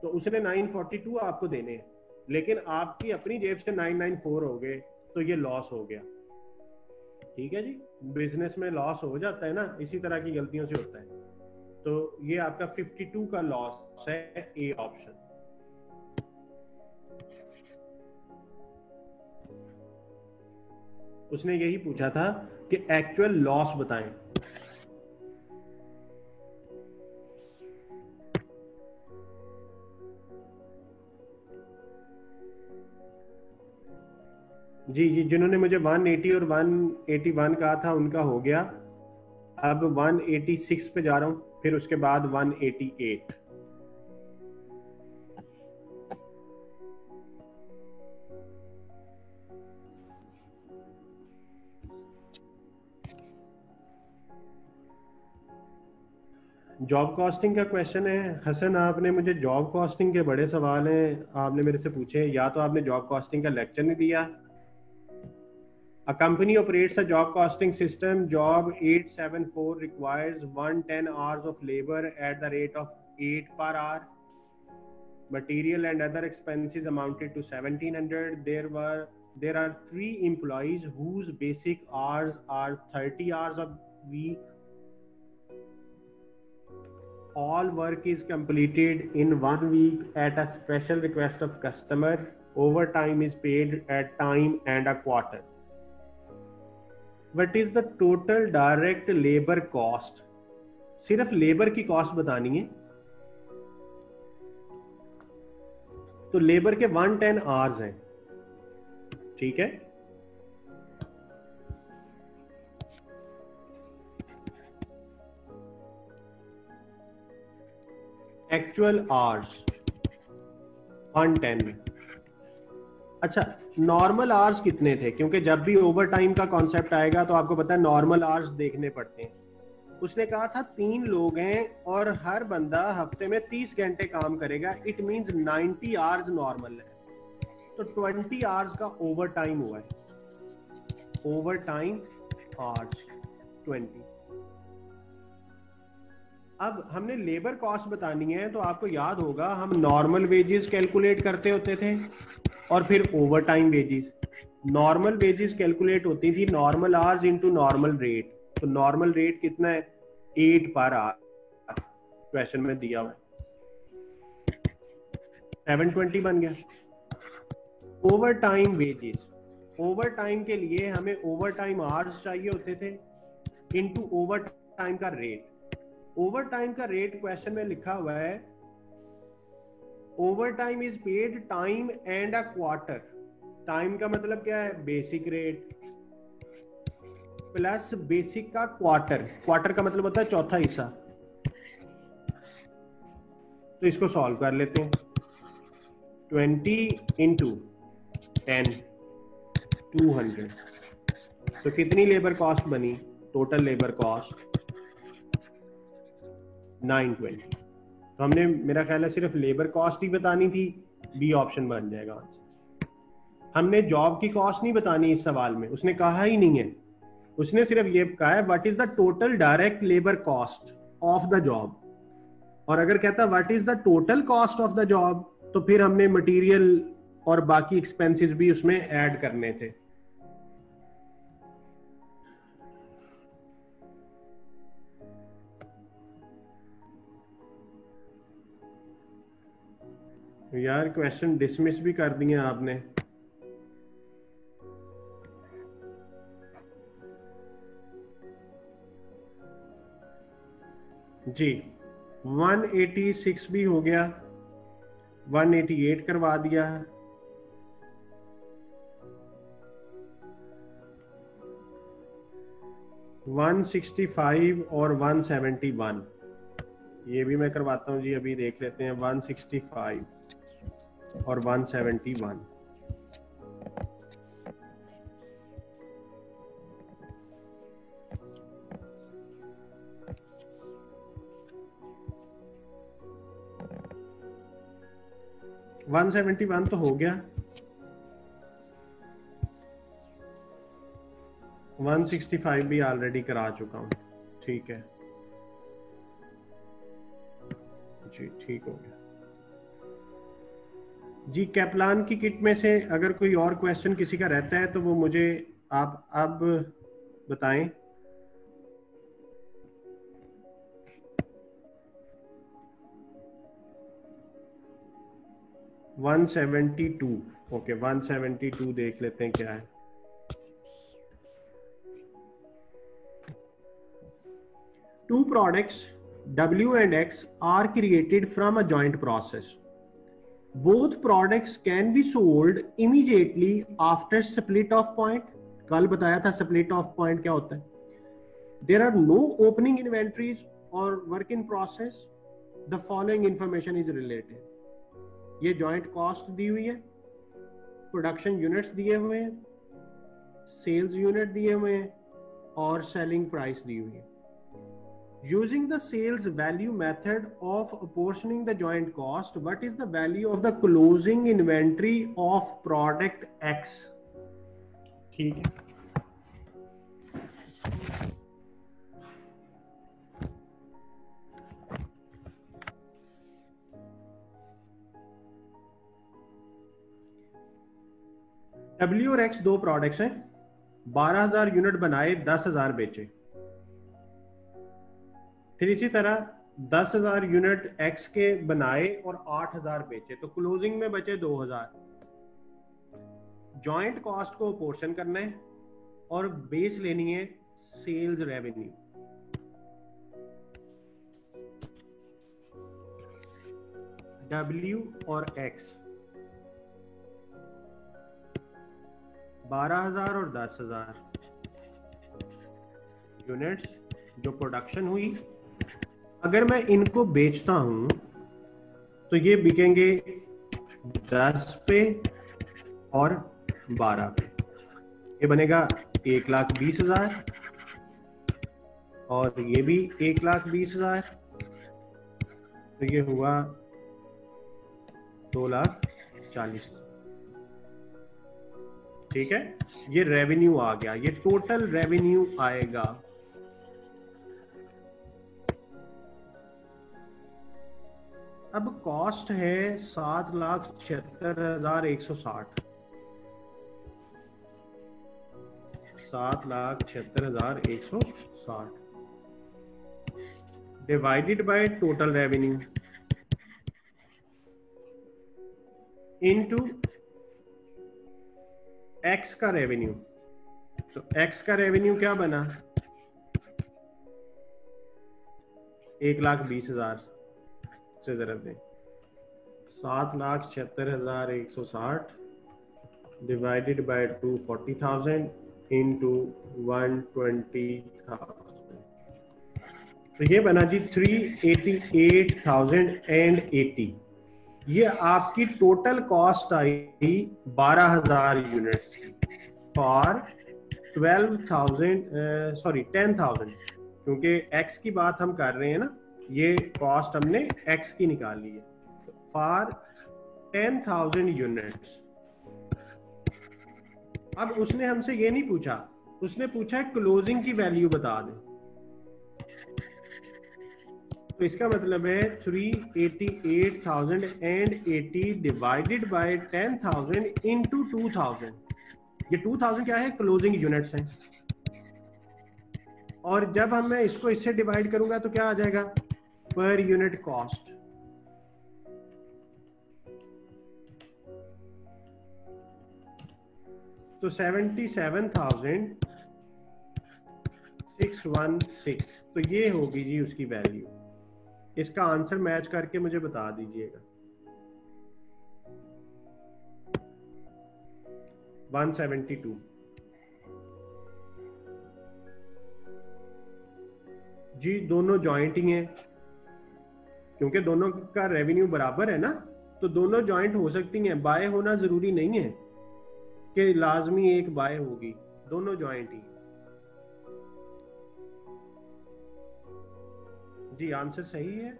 तो उसने 942 आपको देने हैं, लेकिन आपकी अपनी जेब से 994 हो गए, तो ये लॉस हो गया। ठीक है जी, बिजनेस में लॉस हो जाता है ना, इसी तरह की गलतियों से होता है। तो ये आपका 52 का लॉस है, ए ऑप्शन। उसने यही पूछा था कि एक्चुअल लॉस बताएं। जी जी, जिन्होंने मुझे 180 और 181 कहा था उनका हो गया। अब 186 पे जा रहा हूं, फिर उसके बाद 188। जॉब कॉस्टिंग का क्वेश्चन है। हसन, आपने मुझे जॉब कॉस्टिंग के बड़े सवाल हैं आपने मेरे से पूछे, या तो आपने जॉब कॉस्टिंग का लेक्चर नहीं दिया। A company operates a job costing system. Job 874 requires 110 hours of labor at the rate of 8 per hour. Material and other expenses amounted to 1700. There are 3 employees whose basic hours are 30 hours a week. All work is completed in 1 week at a special request of customer. Overtime is paid at time and a quarter. What is the total direct labor cost? सिर्फ labour की cost बतानी है। तो labour के 110 hours हैं, ठीक है। Actual hours 110 में। अच्छा, नॉर्मल आवर्स कितने थे? क्योंकि जब भी ओवर टाइम का कॉन्सेप्ट आएगा तो आपको पता है नॉर्मल आवर्स देखने पड़ते हैं। उसने कहा था 3 लोग हैं और हर बंदा हफ्ते में 30 घंटे काम करेगा, इट मींस 90 आवर्स नॉर्मल है। तो 20 आवर्स का ओवर टाइम हुआ है, ओवर टाइम आवर्स 20। अब हमने लेबर कॉस्ट बतानी है, तो आपको याद होगा हम नॉर्मल वेजेस कैलकुलेट करते होते थे और फिर over time wages. Normal wages calculate होती थी normal hours into normal rate. तो नॉर्मल रेट कितना है, 8 पर आवर, क्वेश्चन में दिया हुआ है, 720 बन गया। Over time wages, over time के लिए हमें ओवर टाइम आवर्स चाहिए होते थे इनटू ओवर टाइम का रेट। ओवर टाइम का रेट क्वेश्चन में लिखा हुआ है, over time is paid time and a quarter. Time का मतलब क्या है, बेसिक रेट प्लस बेसिक का क्वार्टर, क्वार्टर का मतलब होता है चौथा हिस्सा। तो इसको सॉल्व कर लेते हैं, 20 इंटू 10 200। तो कितनी लेबर कॉस्ट बनी, टोटल लेबर कॉस्ट 920। तो हमने, मेरा ख्याल है सिर्फ लेबर कॉस्ट ही बतानी थी, बी ऑप्शन बन जाएगा आंसर। हमने जॉब की कॉस्ट नहीं बतानी इस सवाल में, उसने कहा ही नहीं है, उसने सिर्फ ये कहा है what is the total direct labour cost of the job. और अगर कहता what is the total cost of the job, तो फिर हमने मटेरियल और बाकी एक्सपेंसेस भी उसमें ऐड करने थे। यार क्वेश्चन डिसमिस भी कर दिए आपने। जी 186 भी हो गया, 188 करवा दिया, 165 और 171 ये भी मैं करवाता हूँ जी। अभी देख लेते हैं 165 और 171। वन 171 तो हो गया, 165 भी ऑलरेडी करा चुका हूं। ठीक है जी, ठीक हो गया जी। कैप्लान की किट में से अगर कोई और क्वेश्चन किसी का रहता है तो वो मुझे आप अब बताएं। वन 172, ओके 172 देख लेते हैं क्या है। Two products W and X are created from a joint process. Both products can be sold immediately after split off point. कल बताया था split off point क्या होता है। There are no opening inventories or work in process. The following information is related. ये joint cost दी हुई है, production units दिए हुए हैं, sales unit दिए हुए हैं और selling price दी हुई है। Using the sales value method of apportioning the joint cost, what is the value of the closing inventory of product X? ठीक है, W और X दो प्रोडक्ट्स हैं, 12,000 यूनिट बनाए, 10,000 बेचे। फिर इसी तरह 10,000 यूनिट X के बनाए और 8,000 बेचे, तो क्लोजिंग में बचे 2,000। जॉइंट कॉस्ट को पोर्शन करना है और बेस लेनी है सेल्स रेवेन्यू। W और X 12,000 और 10,000 यूनिट्स जो प्रोडक्शन हुई, अगर मैं इनको बेचता हूं तो ये बिकेंगे 10 पे और 12 पे। ये बनेगा 1,20,000 और ये भी 1,20,000, तो ये हुआ 2,40,000। ठीक है, ये रेवेन्यू आ गया, ये टोटल रेवेन्यू आएगा। अब कॉस्ट है 7,76,160, 7,76,160 divided by total revenue into x का रेवेन्यू। तो एक्स का रेवेन्यू क्या बना, 1,20,000 से जरूरत दें, 7,76,160 डिवाइडेड बाय 240,000 इंटू 120,000, तो ये बना जी 388,080। ये आपकी टोटल कॉस्ट आई 12,000 यूनिट्स की फॉर 10,000, क्योंकि एक्स की बात हम कर रहे हैं ना, ये कॉस्ट हमने एक्स की निकाली है, फॉर 10,000 यूनिट्स। अब उसने हमसे ये नहीं पूछा, उसने पूछा क्लोजिंग की वैल्यू बता दें। तो इसका मतलब है 388,080 डिवाइडेड बाय 10,000 इंटू 2,000। ये 2,000 क्या है, क्लोजिंग यूनिट्स हैं। और जब हम मैं इसको इससे डिवाइड करूंगा तो क्या आ जाएगा, पर यूनिट कॉस्ट। तो 77,616, तो ये होगी जी उसकी वैल्यू। इसका आंसर मैच करके मुझे बता दीजिएगा। 172 जी, दोनों जॉइंट ही हैं, क्योंकि दोनों का रेवेन्यू बराबर है ना, तो दोनों जॉइंट हो सकती हैं। बाय होना जरूरी नहीं है कि लाजमी एक बाय होगी, दोनों जॉइंट ही। जी आंसर सही है।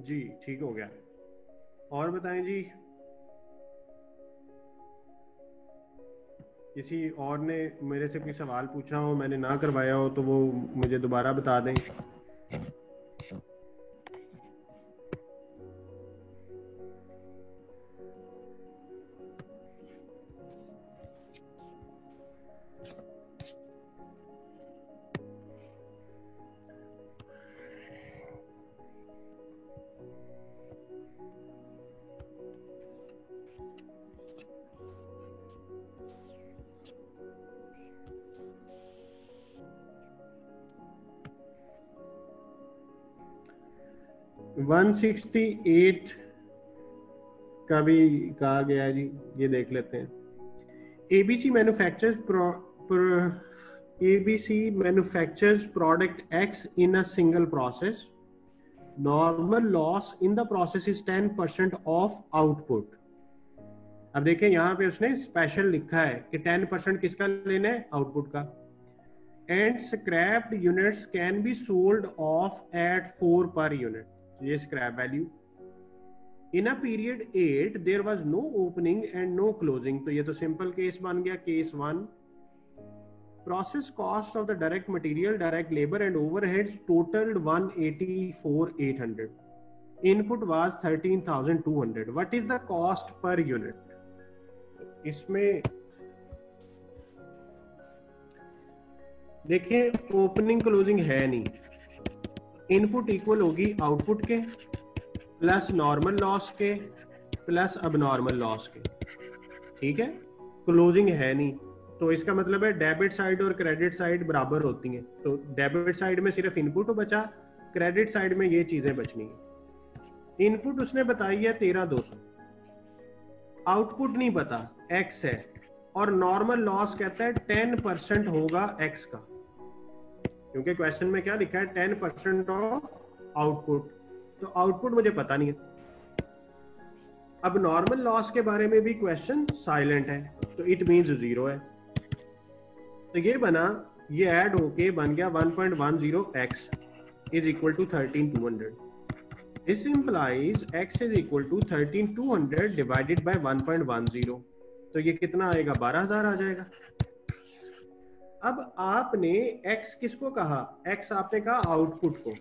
जी ठीक हो गया। और बताएं जी, किसी और ने मेरे से कोई सवाल पूछा हो, मैंने ना करवाया हो, तो वो मुझे दोबारा बता दें। 168 का भी कहा गया है जी, ये देख लेते हैं। ABC manufactures product X in a single process. Normal loss in the process is 10% of output. अब देखें यहाँ पे उसने स्पेशल लिखा है कि 10% किसका लेना है, आउटपुट का। And scrapped units can be sold off at 4 per unit, ये scrap value. In a period 8 there was no opening and no closing, तो ये तो सिंपल केस बन गया, case 1। Process cost of the direct material, direct labor and overheads totaled 184,800. Input was 13,200. What is the cost per unit? इसमें देखिए opening closing है नहीं, input equal होगी आउटपुट के प्लस नॉर्मल लॉस के प्लस अब नॉर्मल लॉस के, ठीक है। क्लोजिंग है नहीं, तो इसका मतलब है डेबिट साइड और क्रेडिट साइड बराबर होती हैं, तो डेबिट साइड में सिर्फ इनपुट बचा, क्रेडिट साइड में ये चीजें बचनी है। इनपुट उसने बताई है 13,200, आउटपुट नहीं पता, एक्स है, और नॉर्मल लॉस कहता है 10% होगा एक्स का, क्योंकि क्वेश्चन में क्या लिखा है 10% ऑफ आउटपुट, तो आउटपुट मुझे पता नहीं है। अब नॉर्मल लॉस के बारे में भी क्वेश्चन साइलेंट है, तो इट मींस 0 है, तो ये बना, ये ऐड होके बन गया 1.10x is equal to 13,200। This implies x is equal to 13,200 divided by 1.10, तो ये कितना आएगा, 12,000 आ जाएगा। अब आपने x किसको कहा, x आपने कहा आउटपुट को,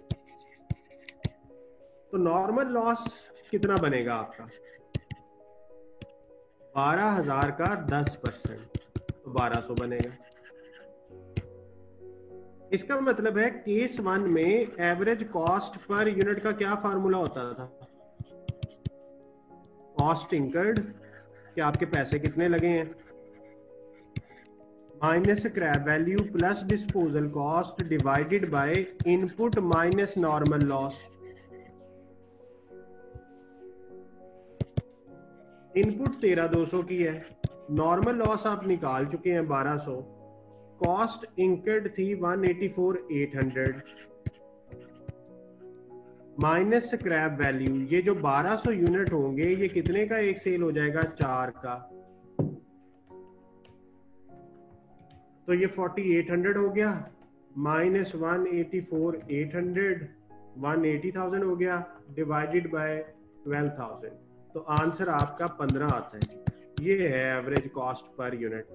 तो नॉर्मल लॉस कितना बनेगा आपका, 12,000 का 10%, तो 1200 बनेगा। इसका मतलब है केस 1 में एवरेज कॉस्ट पर यूनिट का क्या फार्मूला होता था, कॉस्ट इंकर्ड, कि आपके पैसे कितने लगे हैं, minus scrap value plus disposal cost divided by input minus normal loss. Input 13,200 की है, नॉर्मल लॉस आप निकाल चुके हैं 1200, कॉस्ट इंकर्ड थी 184,800 माइनस स्क्रैप वैल्यू, ये जो 1200 यूनिट होंगे ये कितने का एक सेल हो जाएगा, 4 का, तो ये 4800 हो गया, माइनस 184,800 180,000 हो गया, डिवाइडेड बाय 12,000, तो आंसर आपका 15 आता है। ये है एवरेज कॉस्ट पर यूनिट,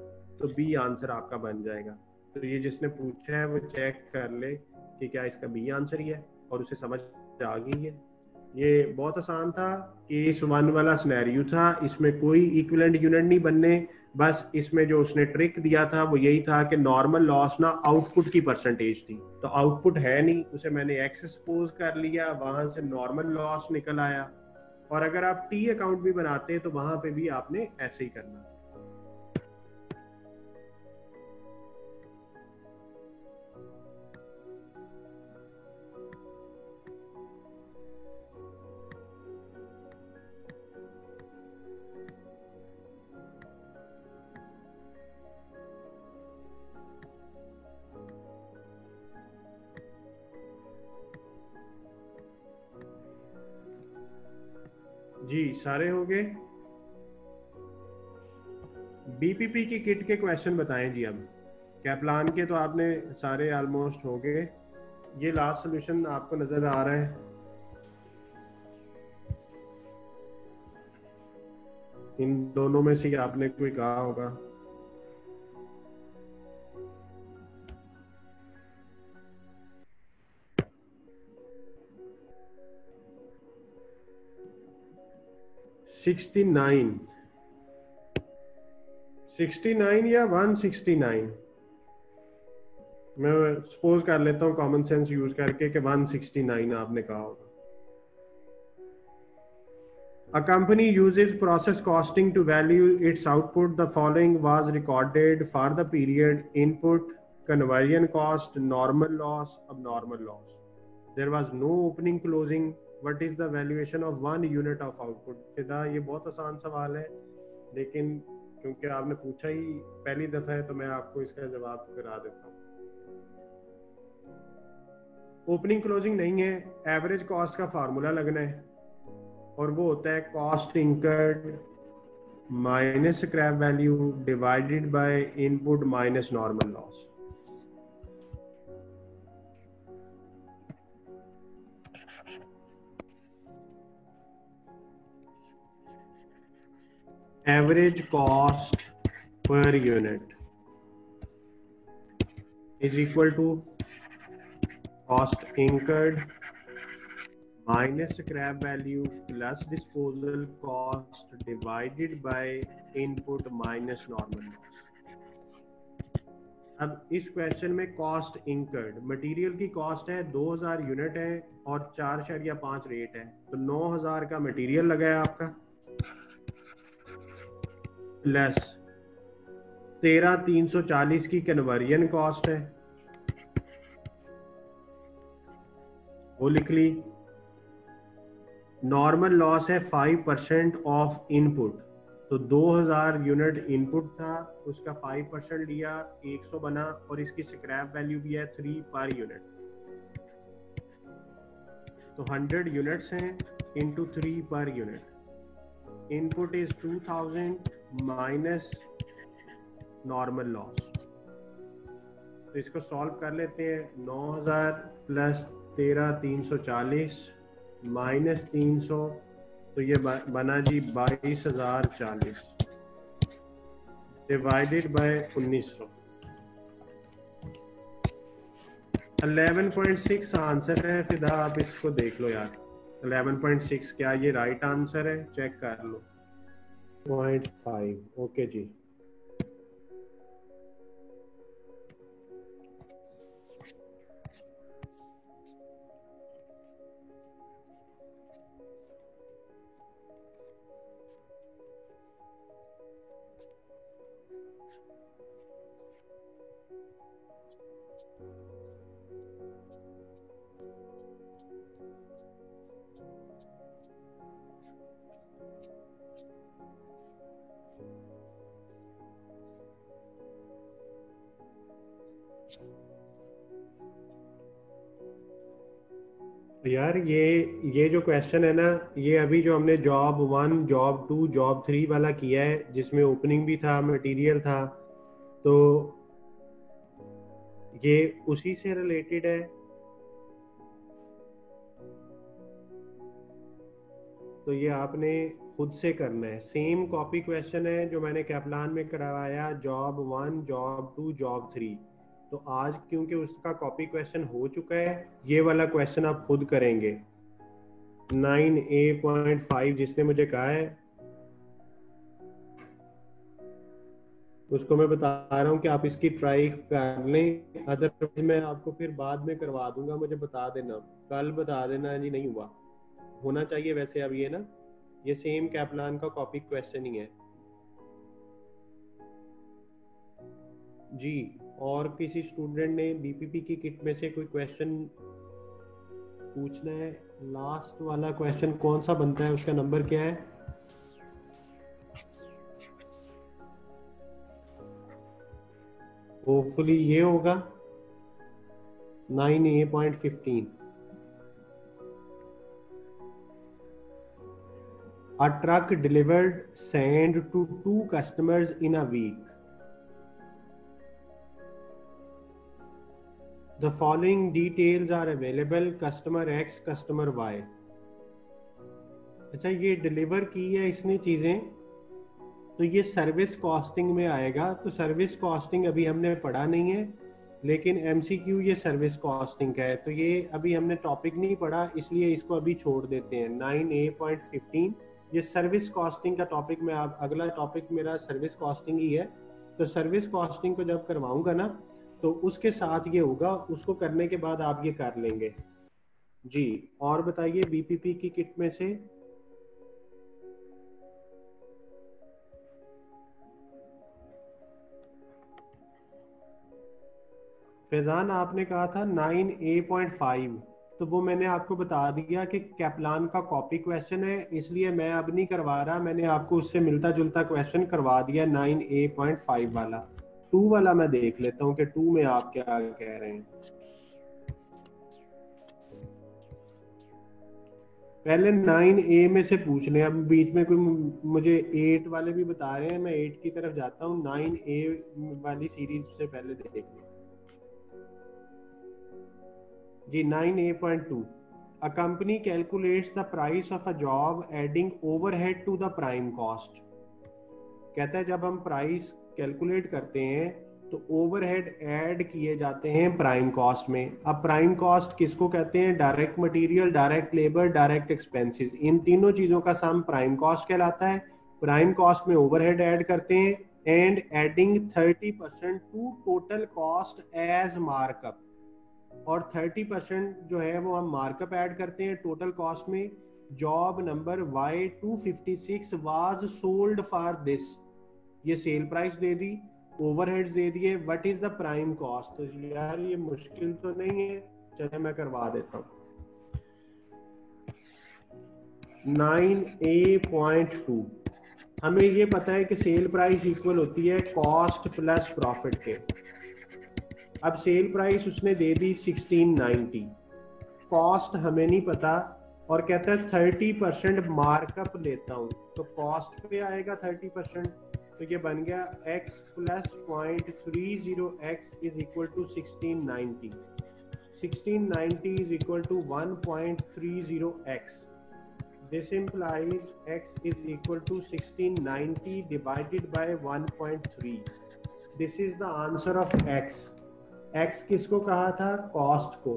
तो बी आंसर आपका बन जाएगा। तो ये जिसने पूछा है वो चेक कर ले कि क्या इसका बी आंसर ही है, और उसे समझ आ गई है। ये बहुत आसान था, केस 1 वाला सिनेरियो था, इसमें कोई इक्विवेलेंट यूनिट नहीं बनने, बस इसमें जो उसने ट्रिक दिया था वो यही था कि नॉर्मल लॉस ना आउटपुट की परसेंटेज थी, तो आउटपुट है नहीं, उसे मैंने एक्स सपोज कर लिया, वहां से नॉर्मल लॉस निकल आया, और अगर आप टी अकाउंट भी बनाते तो वहां पे भी आपने ऐसे ही करना। जी सारे हो गए। बीपीपी की किट के क्वेश्चन बताएं जी। अब कैप्लान के तो आपने सारे ऑलमोस्ट हो गए, ये लास्ट सॉल्यूशन आपको नजर आ रहा है, इन दोनों में से आपने कोई कहा होगा। सिक्सटी नाइन या 169, मैं सपोज कर लेता हूं कॉमन सेंस यूज करके कि 169 आपने कहा होगा। A company uses process costing to value its output. The following was recorded for the period: input, conversion cost, normal loss, abnormal loss. There was no opening closing. What is the valuation of 1 unit of output? फिदा ये बहुत आसान सवाल है, लेकिन क्योंकि आपने पूछा ही पहली दफा है तो मैं आपको इसका जवाब करा देता हूँ। ओपनिंग क्लोजिंग नहीं है, एवरेज कॉस्ट का फार्मूला लगना है, और वो होता है cost incurred minus scrap value divided by input minus normal loss. Average cost per unit is equal to cost incurred minus scrap value plus disposal cost divided by input minus normal loss. अब इस question में cost incurred, material की cost है 2000 unit है और 4.5 rate है, तो 9000 का मटेरियल लगा है आपका, प्लस 13,340 की कन्वर्जन कॉस्ट है, वो लिख ली। नॉर्मल लॉस है 5% ऑफ इनपुट, तो 2000 यूनिट इनपुट था, उसका 5% लिया, 100 बना, और इसकी स्क्रैप वैल्यू भी है 3 पर यूनिट, तो 100 यूनिट्स हैं into 3 per unit. Input is 2000 minus normal loss, तो इसको सॉल्व कर लेते हैं। 9000 प्लस 13,340 माइनस 300, तो ये बना जी 22,040 डिवाइडेड बाय 1900। 11.6 आंसर है। फिदा आप इसको देख लो यार, 11.6 क्या ये राइट आंसर है? चेक कर लो। 0.5 ओके जी। यार ये जो क्वेश्चन है ना, ये अभी जो हमने जॉब 1, जॉब 2, जॉब 3 वाला किया है, जिसमें ओपनिंग भी था, मटेरियल था, तो ये उसी से रिलेटेड है। तो ये आपने खुद से करना है। सेम कॉपी क्वेश्चन है जो मैंने कैपलान में करवाया, जॉब 1, जॉब 2, जॉब 3। तो आज क्योंकि उसका कॉपी क्वेश्चन हो चुका है, ये वाला क्वेश्चन आप खुद करेंगे। 9A.5 जिसने मुझे कहा है, उसको मैं बता रहा हूँ कि आप इसकी ट्राई कर लें, अदरवाइज मैं आपको फिर बाद में करवा दूंगा। मुझे बता देना, कल बता देना जी नहीं हुआ, होना चाहिए वैसे। अब ये ना, ये सेम कैपलान का कॉपी क्वेश्चन ही है जी। और किसी स्टूडेंट ने बीपीपी की किट में से कोई क्वेश्चन पूछना है? लास्ट वाला क्वेश्चन कौन सा बनता है, उसका नंबर क्या है? होपफुली ये होगा 9A.15। A truck delivered sand to 2 customers in a week. The following details are available: customer X, customer Y। अच्छा, ये डिलीवर की है इसने चीजें, तो ये सर्विस कॉस्टिंग में आएगा। तो सर्विस कॉस्टिंग अभी हमने पढ़ा नहीं है, लेकिन एमसीक्यू ये सर्विस कॉस्टिंग का है, तो ये अभी हमने टॉपिक नहीं पढ़ा, इसलिए इसको अभी छोड़ देते हैं। 9A.15 ये सर्विस कॉस्टिंग का टॉपिक में, आप अगला टॉपिक मेरा सर्विस कॉस्टिंग ही है। तो सर्विस कॉस्टिंग को जब करवाऊंगा ना, तो उसके साथ ये होगा, उसको करने के बाद आप ये कर लेंगे जी। और बताइए बीपीपी की किट में से फैजान आपने कहा था 9A.5, तो वो मैंने आपको बता दिया कि कैपलान का कॉपी क्वेश्चन है, इसलिए मैं अब नहीं करवा रहा, मैंने आपको उससे मिलता जुलता क्वेश्चन करवा दिया 9A.5 वाला। 2 वाला मैं देख लेता हूँ कि 2 में आप क्या कह रहे हैं। पहले 9A में से पूछ लें, अब बीच में कोई मुझे 8 वाले भी बता रहे हैं, मैं 8 की तरफ जाता हूँ। 9A वाली सीरीज से पहले देख लें जी। 9A.2 A company calculates the price of a job adding overhead to the prime cost। कहता है जब हम प्राइस कैलकुलेट करते हैं तो ओवरहेड ऐड किए जाते हैं प्राइम कॉस्ट में। अब प्राइम कॉस्ट किसको कहते हैं? Direct material, direct labour, direct expenses, इन तीनों चीजों का सम प्राइम कॉस्ट कहलाता है। प्राइम कॉस्ट में ओवरहेड ऐड करते हैं, and adding 30% to total cost as markup, और 30% जो है वो हम मार्कअप ऐड करते हैं टोटल कॉस्ट में। Job number Y256 was sold for this, ये सेल प्राइस दे दी। ओवरहेड्स दे दिए, what is the prime cost. तो यार ये मुश्किल तो नहीं है, चले मैं करवा देता हूँ। 9A.2 हमें ये पता है कि सेल प्राइस इक्वल होती है कॉस्ट प्लस प्रॉफिट के। अब सेल प्राइस उसने दे दी 1690, कॉस्ट हमें नहीं पता, और कहता है 30% मार्कअप लेता हूं, तो कॉस्ट पे आएगा 30%। तो ये बन गया x plus 0.30x is equal to 1690। 1690 is equal to 1.30x. This implies x is equal to 1690 divided by 1.3. This is the answer of x. x किसको कहा था? कॉस्ट को।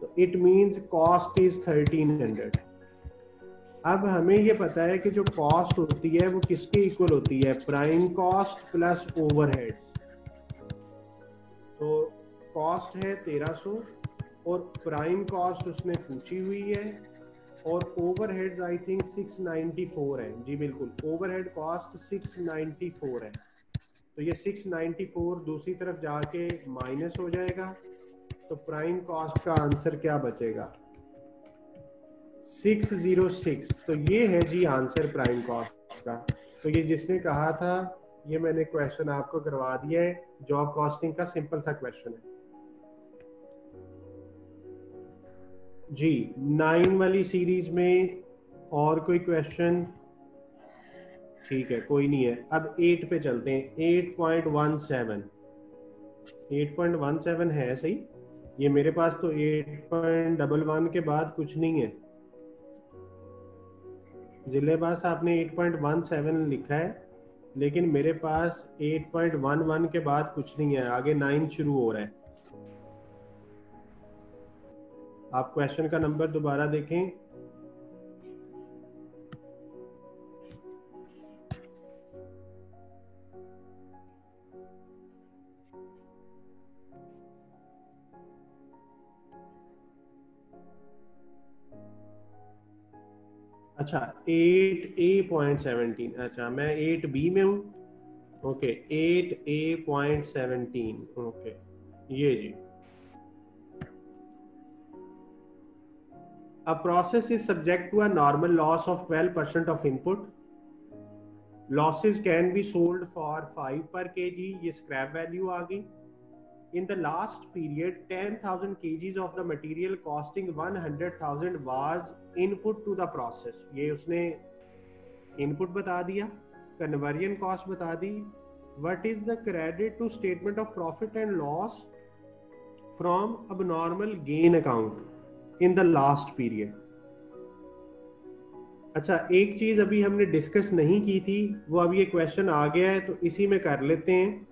तो इट मीन्स कॉस्ट इज 1300। अब हमें ये पता है कि जो कॉस्ट होती है वो किसके इक्वल होती है? Prime cost plus overheads. तो कॉस्ट है 1300 और प्राइम कॉस्ट उसने पूछी हुई है, और ओवरहेड्स आई थिंक 694 है। जी बिल्कुल, ओवरहेड कॉस्ट 694 है। तो ये 694 दूसरी तरफ जाके माइनस हो जाएगा, तो प्राइम कॉस्ट का आंसर क्या बचेगा? 606। तो ये है जी आंसर प्राइम कॉस्ट का। तो ये जिसने कहा था, ये मैंने क्वेश्चन आपको करवा दिया है, जॉब कॉस्टिंग का सिंपल सा क्वेश्चन है जी। 9 वाली सीरीज में और कोई क्वेश्चन? ठीक है, कोई नहीं है। अब 8 पे चलते हैं। 8.17 8.17 है सही। ये मेरे पास तो 8.11 के बाद कुछ नहीं है। जिले पास आपने 8.17 लिखा है, लेकिन मेरे पास 8.11 के बाद कुछ नहीं है, आगे 9 शुरू हो रहा है। आप क्वेश्चन का नंबर दोबारा देखें। अच्छा, 8A.17। अच्छा, मैं 8B में हूँ। Okay, 8A.17। ओके, ये जी। A process is subject to a normal loss of 12% of input. Losses can be sold for 5 per kg, ये scrap value आ गई। In the last period, 10,000 kgs of the material costing 100,000 was input to the process. ये उसने input बता दिया, conversion cost बता दी। What is the credit to statement of profit and loss from abnormal gain account in the last period? अच्छा, एक चीज अभी हमने डिस्कस नहीं की थी, वो अब ये क्वेश्चन आ गया है तो इसी में कर लेते हैं।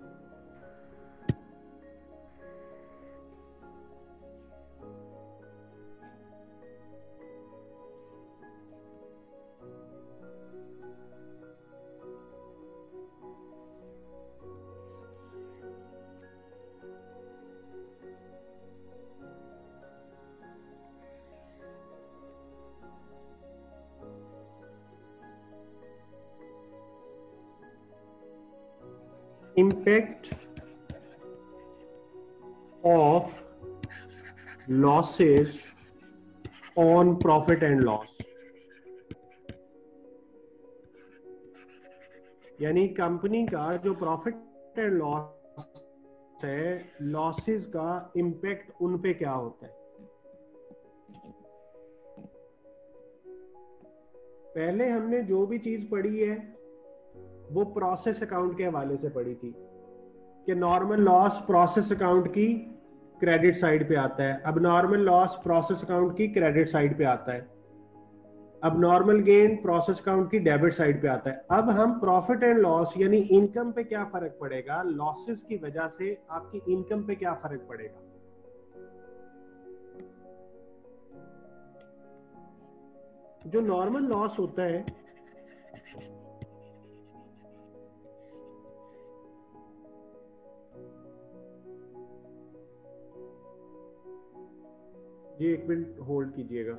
Impact of losses on profit and loss, यानी कंपनी का जो प्रॉफिट एंड लॉस है, लॉसेस का इम्पैक्ट उन पे क्या होता है। पहले हमने जो भी चीज पढ़ी है वो प्रोसेस अकाउंट के हवाले से पढ़ी थी कि नॉर्मल लॉस प्रोसेस अकाउंट की क्रेडिट साइड पे आता है, अब नॉर्मल लॉस प्रोसेस अकाउंट की क्रेडिट साइड पे आता है, अब नॉर्मल गेन प्रोसेस अकाउंट की डेबिट साइड पे आता है। अब हम प्रॉफिट एंड लॉस यानी इनकम पे क्या फर्क पड़ेगा, लॉसेस की वजह से आपकी इनकम पे क्या फर्क पड़ेगा। जो नॉर्मल लॉस होता है, ये 1 मिनट होल्ड कीजिएगा।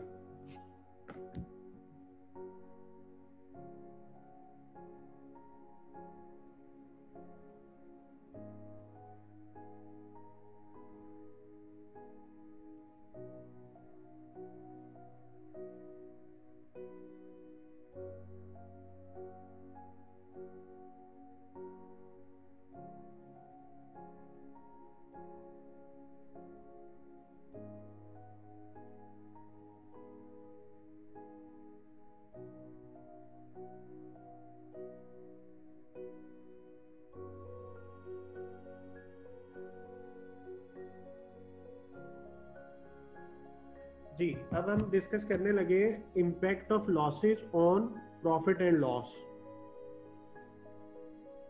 जी, अब हम डिस्कस करने लगे impact of losses on profit and loss.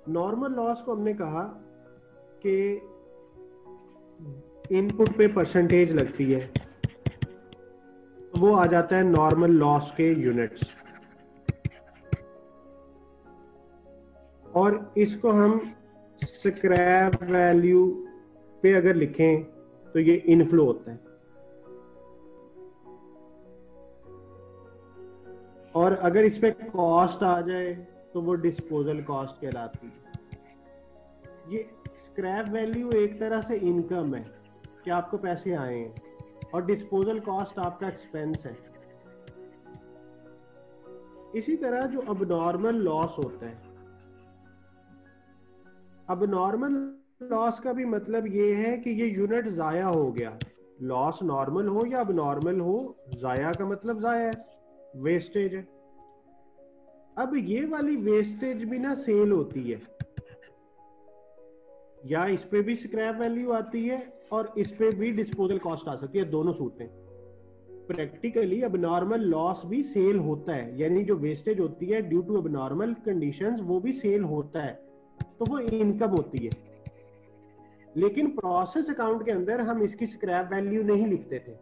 Normal loss को हमने कहा कि इनपुट पे परसेंटेज लगती है, तो वो आ जाता है नॉर्मल लॉस के यूनिट्स, और इसको हम स्क्रैप वैल्यू पे अगर लिखें तो ये इनफ्लो होता है, और अगर इस पे कॉस्ट आ जाए तो वो डिस्पोजल कॉस्ट कहलाती है। ये स्क्रैप वैल्यू एक तरह से इनकम है कि आपको पैसे आए हैं, और डिस्पोजल कॉस्ट आपका एक्सपेंस है। इसी तरह जो अबनॉर्मल लॉस होता है, अबनॉर्मल लॉस का भी मतलब ये है कि ये यूनिट जाया हो गया। लॉस नॉर्मल हो या अबनॉर्मल हो, जाया का मतलब जाया है, वेस्टेज है। अब ये वाली वेस्टेज भी ना सेल होती है, या इस पे भी स्क्रैप वैल्यू आती है और इस पे भी डिस्पोजल कॉस्ट आ सकती है, दोनों सूट में। प्रैक्टिकली अबनॉर्मल लॉस भी सेल होता है, यानी जो वेस्टेज होती है ड्यू टू अबनॉर्मल कंडीशंस वो भी सेल होता है, तो वो इनकम होती है। लेकिन प्रोसेस अकाउंट के अंदर हम इसकी स्क्रैप वैल्यू नहीं लिखते थे।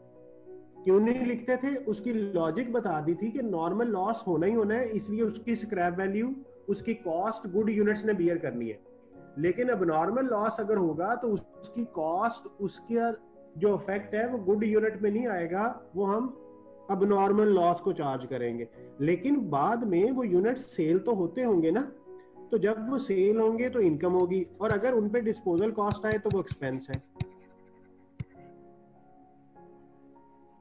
क्यों नहीं लिखते थे? उसकी लॉजिक बता दी थी कि नॉर्मल लॉस होना ही होना है, इसलिए उसकी स्क्रैप वैल्यू, उसकी कॉस्ट गुड यूनिट्स ने बियर करनी है। लेकिन अब नॉर्मल लॉस अगर होगा तो उसकी कॉस्ट, उसका जो इफेक्ट है वो गुड यूनिट में नहीं आएगा, वो हम अब नॉर्मल लॉस को चार्ज करेंगे। लेकिन बाद में वो यूनिट सेल तो होते होंगे ना, तो जब वो सेल होंगे तो इनकम होगी, और अगर उन पे डिस्पोजल कॉस्ट आए तो वो एक्सपेंस है।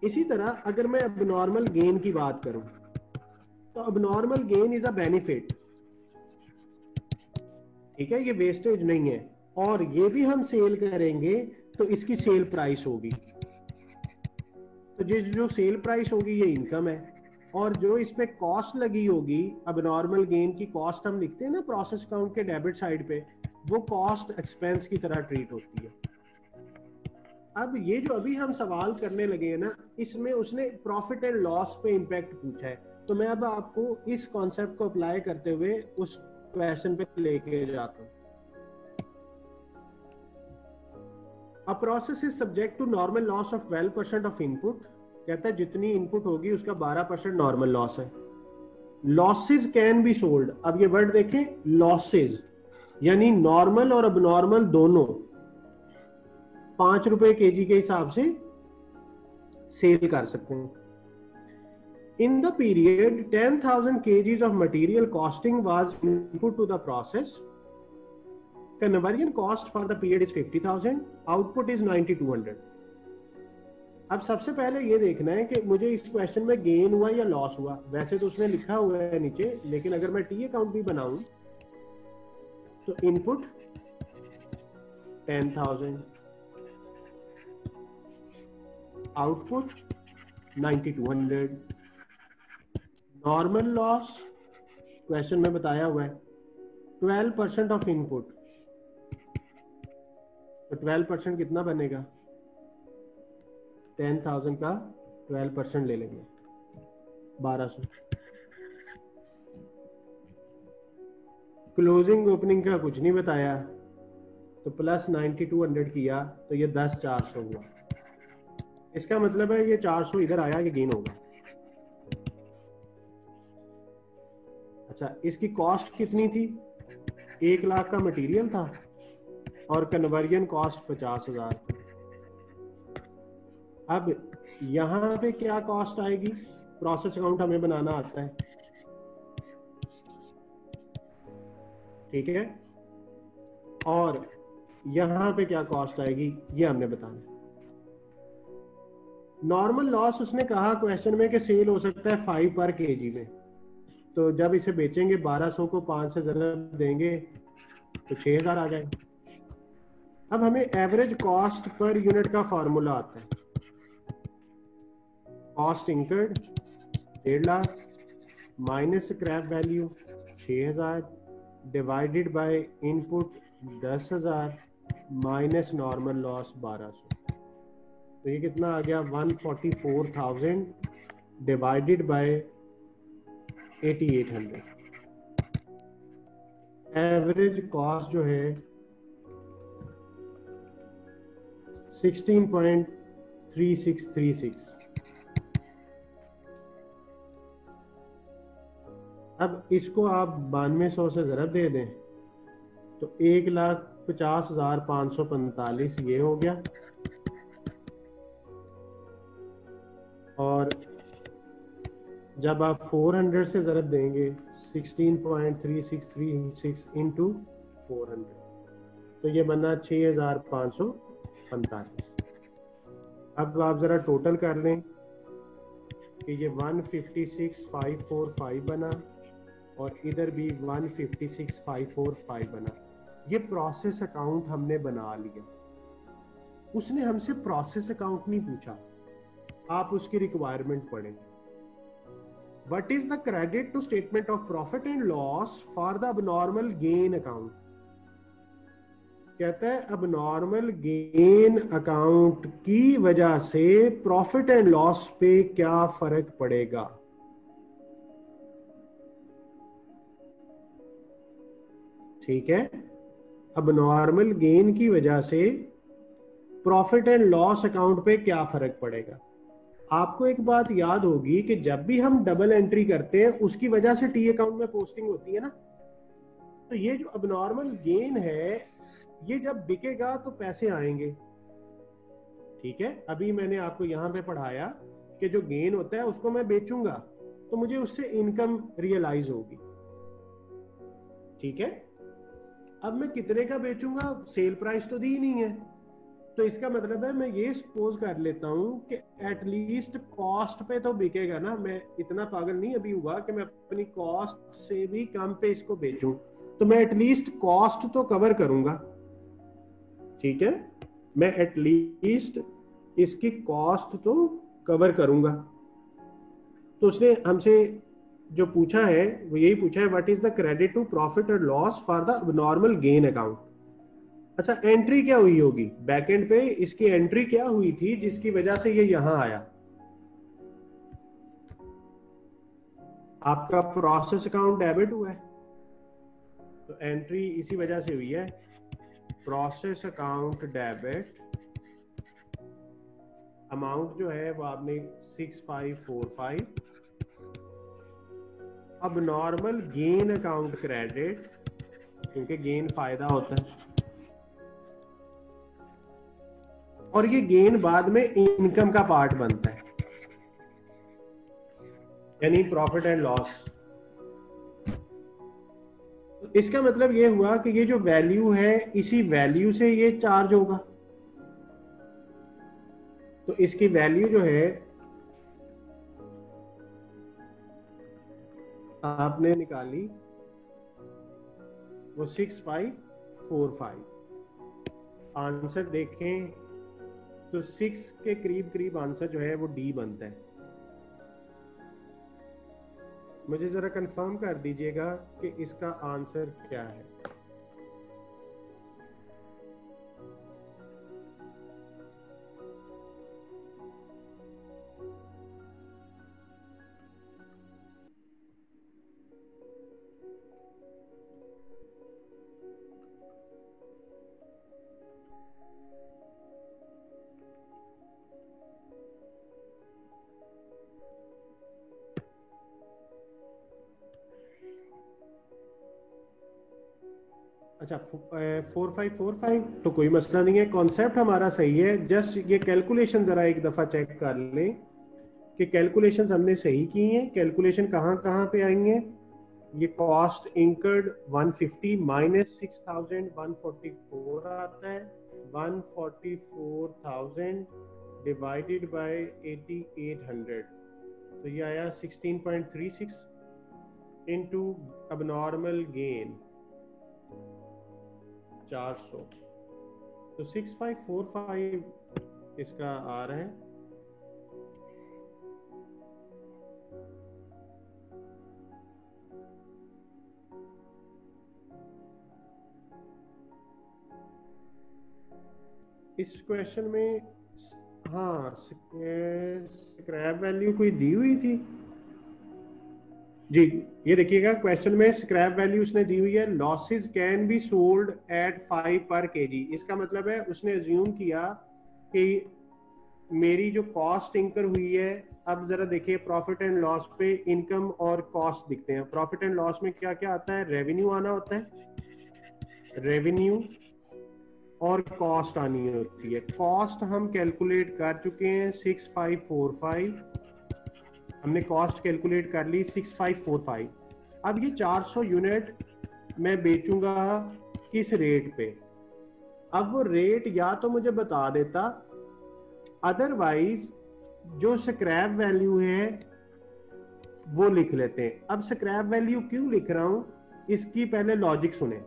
इसी तरह अगर मैं अबनॉर्मल गेन की बात करूं, तो abnormal gain is a benefit, ठीक है, ये वेस्टेज नहीं है, और ये भी हम सेल करेंगे तो इसकी सेल प्राइस होगी, तो जो सेल प्राइस होगी ये इनकम है, और जो इस पे कॉस्ट लगी होगी, अबनॉर्मल गेन की कॉस्ट हम लिखते हैं ना प्रोसेस अकाउंट के डेबिट साइड पे, वो कॉस्ट एक्सपेंस की तरह ट्रीट होती है। अब ये जो अभी हम सवाल करने लगे हैं ना, इसमें उसने प्रॉफिट एंड लॉस पे इंपैक्ट पूछा है, तो मैं अब आपको इस कॉन्सेप्ट को अप्लाई करते हुए उस क्वेश्चन पे लेके जाता हूं। A process is subject to normal loss of 12% of input, कहता है जितनी इनपुट होगी उसका 12% नॉर्मल लॉस है। लॉसेज कैन बी सोल्ड, अब ये वर्ड देखें, लॉसेज यानी नॉर्मल और अबनॉर्मल दोनों 5 रुपए केजी के हिसाब से सेल कर सकते हैं। In the period, 10,000 kgs of material costing was input to the process. Conversion cost for the period is 50,000. Output is 9,200. अब सबसे पहले ये देखना है कि मुझे इस क्वेश्चन में गेन हुआ या लॉस हुआ। वैसे तो उसने लिखा हुआ है नीचे, लेकिन अगर मैं टी अकाउंट भी बनाऊं तो input 10,000, output 9,200। Normal loss question में बताया हुआ है 12% ऑफ इनपुट, तो 12% कितना बनेगा? 10,000 का 12% ले लेंगे, 1200। क्लोजिंग ओपनिंग का कुछ नहीं बताया, तो प्लस 9,200 किया तो ये 10,400 हुआ। इसका मतलब है ये 400 इधर आया, ये गेन होगा। अच्छा, इसकी कॉस्ट कितनी थी? 1 लाख का मटेरियल था और कन्वर्जन कॉस्ट 50,000। अब यहां पे क्या कॉस्ट आएगी? प्रोसेस अकाउंट हमें बनाना आता है, ठीक है, और यहां पे क्या कॉस्ट आएगी ये हमने बताना। नॉर्मल लॉस उसने कहा क्वेश्चन में कि सेल हो सकता है 5 पर केजी में, तो जब इसे बेचेंगे 1200 को 5 से ज़रूर देंगे तो 6,000 आ जाए। अब हमें एवरेज कॉस्ट पर यूनिट का फॉर्मूला आता है, cost incurred 1.5 lakh minus scrap value 6,000 divided by input 10,000 minus normal loss 1200। तो ये कितना आ गया 144,000 डिवाइडेड बाय 8800। एवरेज कॉस्ट जो है 16.3636। अब इसको आप 9200 से ज़रब दे दें तो 1,50,545 ये हो गया, और जब आप 400 से ज़रब देंगे 16.3636 इंटू 400 तो ये बना 6,545। अब आप ज़रा टोटल कर लें कि ये 156,545 बना और इधर भी 156,545 बना। ये प्रोसेस अकाउंट हमने बना लिया। उसने हमसे प्रोसेस अकाउंट नहीं पूछा, आप उसकी रिक्वायरमेंट पढ़ें। What is the credit to statement of profit and loss for the abnormal gain account? कहता है abnormal gain account की वजह से प्रॉफिट एंड लॉस पे क्या फर्क पड़ेगा। ठीक है, abnormal gain की वजह से प्रॉफिट एंड लॉस अकाउंट पे क्या फर्क पड़ेगा। आपको एक बात याद होगी कि जब भी हम डबल एंट्री करते हैं उसकी वजह से टी अकाउंट में पोस्टिंग होती है ना। तो ये जो अबनॉर्मल गेन है ये जब बिकेगा तो पैसे आएंगे। ठीक है, अभी मैंने आपको यहां पे पढ़ाया कि जो गेन होता है उसको मैं बेचूंगा तो मुझे उससे इनकम रियलाइज होगी। ठीक है, अब मैं कितने का बेचूंगा, सेल प्राइस तो दी नहीं है, तो इसका मतलब है मैं ये सपोज कर लेता हूं कि एटलीस्ट कॉस्ट पे तो बिकेगा ना। मैं इतना पागल नहीं अभी हुआ कि मैं अपनी कॉस्ट से भी कम पे इसको बेचूं, तो मैं एटलीस्ट कॉस्ट तो कवर करूंगा। ठीक है, मैं एटलीस्ट इसकी कॉस्ट तो कवर करूंगा। तो उसने हमसे जो पूछा है वो यही पूछा है, what is the credit to profit और loss for the normal gain account. अच्छा, एंट्री क्या हुई होगी बैक एंड पे, इसकी एंट्री क्या हुई थी जिसकी वजह से ये यहां आया। आपका प्रोसेस अकाउंट डेबिट हुआ है तो एंट्री इसी वजह से हुई है, प्रोसेस अकाउंट डेबिट। अमाउंट जो है वो आपने 6545। अब नॉर्मल गेन अकाउंट क्रेडिट, क्योंकि गेन फायदा होता है और ये गेन बाद में इनकम का पार्ट बनता है, यानी प्रॉफिट एंड लॉस। इसका मतलब ये हुआ कि ये जो वैल्यू है इसी वैल्यू से ये चार्ज होगा। तो इसकी वैल्यू जो है आपने निकाली वो 6545। आंसर देखें तो 6 के करीब करीब आंसर जो है वो डी बनता है। मुझे जरा कंफर्म कर दीजिएगा कि इसका आंसर क्या है। अच्छा, 4545 तो कोई मसला नहीं है, कॉन्सेप्ट हमारा सही है। जस्ट ये कैलकुलेशन जरा एक दफा चेक कर लें कि कैलकुलेशन हमने सही की हैं। कैलकुलेशन कहाँ कहाँ पे आएंगे। ये कॉस्ट इंकर्ड 150 माइनस 6,144 आता है। 144,000 डिवाइडेड बाय 8800 तो ये आया 16.36 इनटू अबनॉर्मल गेन 400 तो 6545 इसका आ रहा है। इस क्वेश्चन में हाँ, स्क्रैप वैल्यू कोई दी हुई थी जी। ये देखिएगा क्वेश्चन में स्क्रैप वैल्यू उसने दी हुई है, losses can be sold at 5 पर केजी। इसका मतलब है उसने अज्यूम किया कि मेरी जो कॉस्ट इंकर हुई है, अब जरा देखिए प्रॉफिट एंड लॉस पे इनकम और कॉस्ट दिखते हैं। प्रॉफिट एंड लॉस में क्या क्या आता है, रेवेन्यू आना होता है, रेवेन्यू और कॉस्ट आनी होती है। कॉस्ट हम कैलकुलेट कर चुके हैं 6545, हमने कॉस्ट कैलकुलेट कर ली 6545। अब ये 400 यूनिट मैं बेचूंगा किस रेट पे, अब वो रेट या तो मुझे बता देता, अदरवाइज जो स्क्रैप वैल्यू है वो लिख लेते हैं। अब स्क्रैप वैल्यू क्यों लिख रहा हूं, इसकी पहले लॉजिक सुने।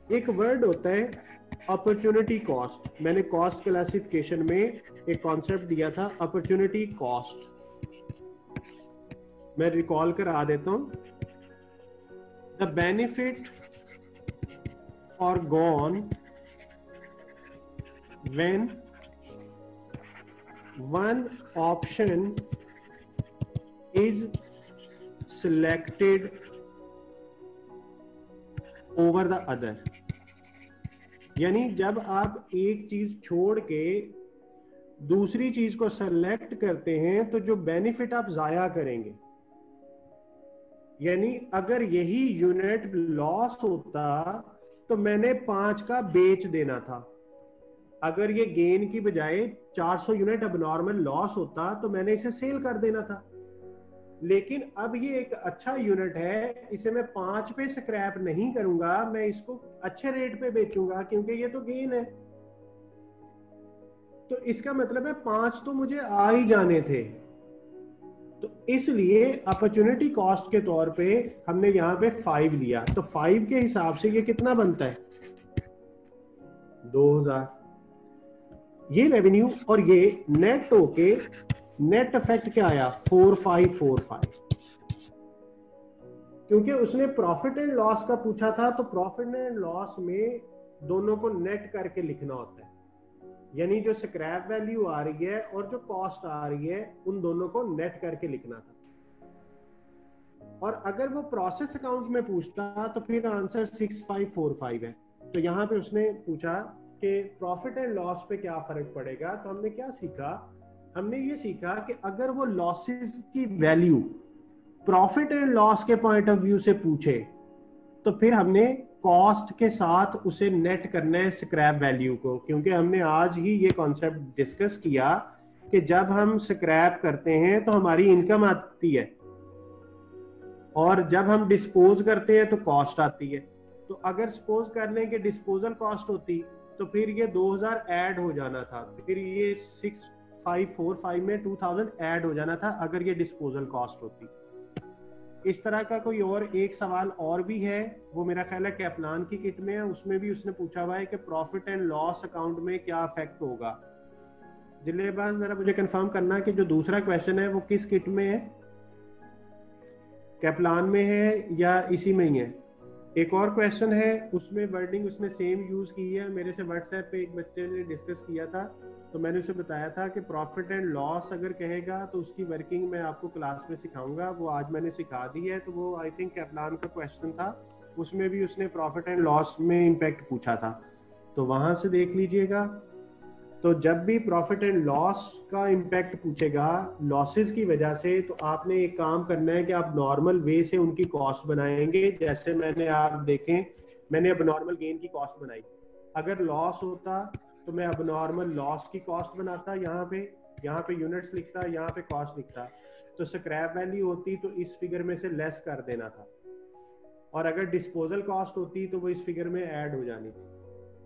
एक वर्ड होता है अपॉर्चुनिटी कॉस्ट। मैंने कॉस्ट क्लासिफिकेशन में एक कॉन्सेप्ट दिया था अपॉर्चुनिटी कॉस्ट, मैं रिकॉल करा देता हूं। द बेनिफिट और gone when one option is selected over the other। यानी जब आप एक चीज छोड़ के दूसरी चीज को सेलेक्ट करते हैं तो जो बेनिफिट आप जाया करेंगे, यानी अगर यही यूनिट लॉस होता तो मैंने 5 का बेच देना था। अगर ये गेन की बजाय 400 यूनिट अबनॉर्मल लॉस होता तो मैंने इसे सेल कर देना था। लेकिन अब ये एक अच्छा यूनिट है, इसे मैं 5 पे स्क्रैप नहीं करूंगा, मैं इसको अच्छे रेट पे बेचूंगा क्योंकि ये तो गेन है। तो इसका मतलब है 5 तो मुझे आ ही जाने थे। तो इसलिए अपॉर्चुनिटी कॉस्ट के तौर पे हमने यहां पे 5 लिया। तो 5 के हिसाब से ये कितना बनता है, 2000। ये रेवेन्यू और ये नेट होके नेट इफेक्ट क्या आया 4545। क्योंकि उसने प्रॉफिट एंड लॉस का पूछा था तो प्रॉफिट एंड लॉस में दोनों को नेट करके लिखना होता है, यानी जो स्क्रैप वैल्यू आ रही है और जो कॉस्ट आ रही है उन दोनों को नेट करके लिखना था। और अगर वो प्रोसेस अकाउंट में पूछता तो फिर आंसर 6545 है। तो यहां पे उसने पूछा कि प्रॉफिट एंड लॉस पे क्या फर्क पड़ेगा। तो हमने क्या सीखा, हमने ये सीखा कि अगर वो लॉसेस की वैल्यू प्रॉफिट एंड लॉस के पॉइंट ऑफ व्यू से पूछे तो फिर हमने कॉस्ट के साथ उसे नेट करना है स्क्रैप वैल्यू को। क्योंकि हमने आज ही ये कॉन्सेप्ट डिस्कस किया कि जब हम स्क्रैप करते हैं तो हमारी इनकम आती है और जब हम डिस्पोज करते हैं तो कॉस्ट आती है। तो अगर सपोज कर लें कि डिस्पोजल कॉस्ट होती तो फिर ये 2000 ऐड हो जाना था, फिर ये 6545 में 2000 ऐड हो जाना था अगर ये डिस्पोजल कॉस्ट होती। इस तरह का कोई और एक सवाल और भी है, वो मेरा ख्याल है कैप्लान की किट में है, उसमें भी उसने पूछा हुआ है कि प्रॉफिट एंड लॉस अकाउंट में क्या इफेक्ट होगा। जिलेबाज जरा मुझे कंफर्म करना कि जो दूसरा क्वेश्चन है वो किस किट में है, कैप्लान में है या इसी में ही है। एक और क्वेश्चन है उसमें वर्डिंग उसने सेम यूज की है, मेरे से व्हाट्सएप पे एक बच्चे ने डिस्कस किया था तो मैंने उसे बताया था कि प्रॉफिट एंड लॉस अगर कहेगा तो उसकी वर्किंग मैं आपको क्लास में सिखाऊंगा, वो आज मैंने सिखा दी है। तो वो आई थिंक कैप्लान का क्वेश्चन था, उसमें भी उसने प्रॉफिट एंड लॉस में इम्पैक्ट पूछा था, तो वहां से देख लीजिएगा। तो जब भी प्रॉफिट एंड लॉस का इम्पैक्ट पूछेगा लॉसेस की वजह से, तो आपने एक काम करना है कि आप नॉर्मल वे से उनकी कॉस्ट बनाएंगे। जैसे मैंने आप देखें, मैंने अब नॉर्मल गेन की कॉस्ट बनाई, अगर लॉस होता तो मैं अब नॉर्मल लॉस की कॉस्ट बनाता, यहाँ पे यूनिट्स लिखता, यहाँ पे कॉस्ट लिखता। तो स्क्रैप वैल्यू होती तो इस फिगर में से लेस कर देना था, और अगर डिस्पोजल कॉस्ट होती तो वो इस फिगर में ऐड हो जानी थी।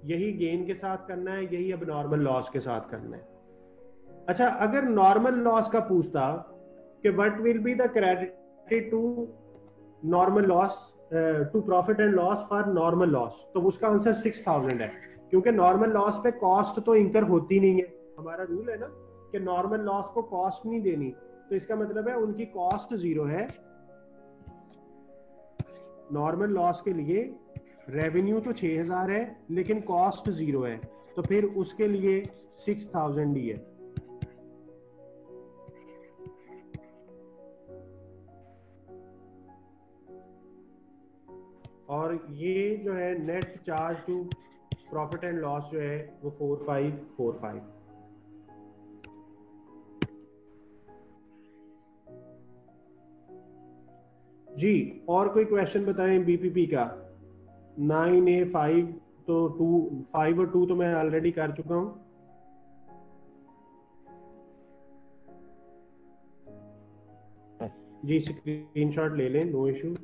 यही गेन के साथ करना है, यही अब नॉर्मल लॉस के साथ करना है। अच्छा, अगर नॉर्मल लॉस का पूछता कि what will be the credit to normal loss to profit and loss for normal loss, तो उसका आंसर 6000 है। क्योंकि नॉर्मल लॉस पे कॉस्ट तो इंकर होती नहीं है, हमारा रूल है ना कि नॉर्मल लॉस को कॉस्ट नहीं देनी, तो इसका मतलब है उनकी कॉस्ट 0 है। नॉर्मल लॉस के लिए रेवेन्यू तो 6000 है लेकिन कॉस्ट 0 है, तो फिर उसके लिए 6000 ही है। और ये जो है net charge to profit and loss जो है वो 4545। जी और कोई क्वेश्चन बताएं बीपीपी का। 9A5 तो 5 और 2 तो मैं ऑलरेडी कर चुका हूं। जी स्क्रीनशॉट ले लें, नो इशू।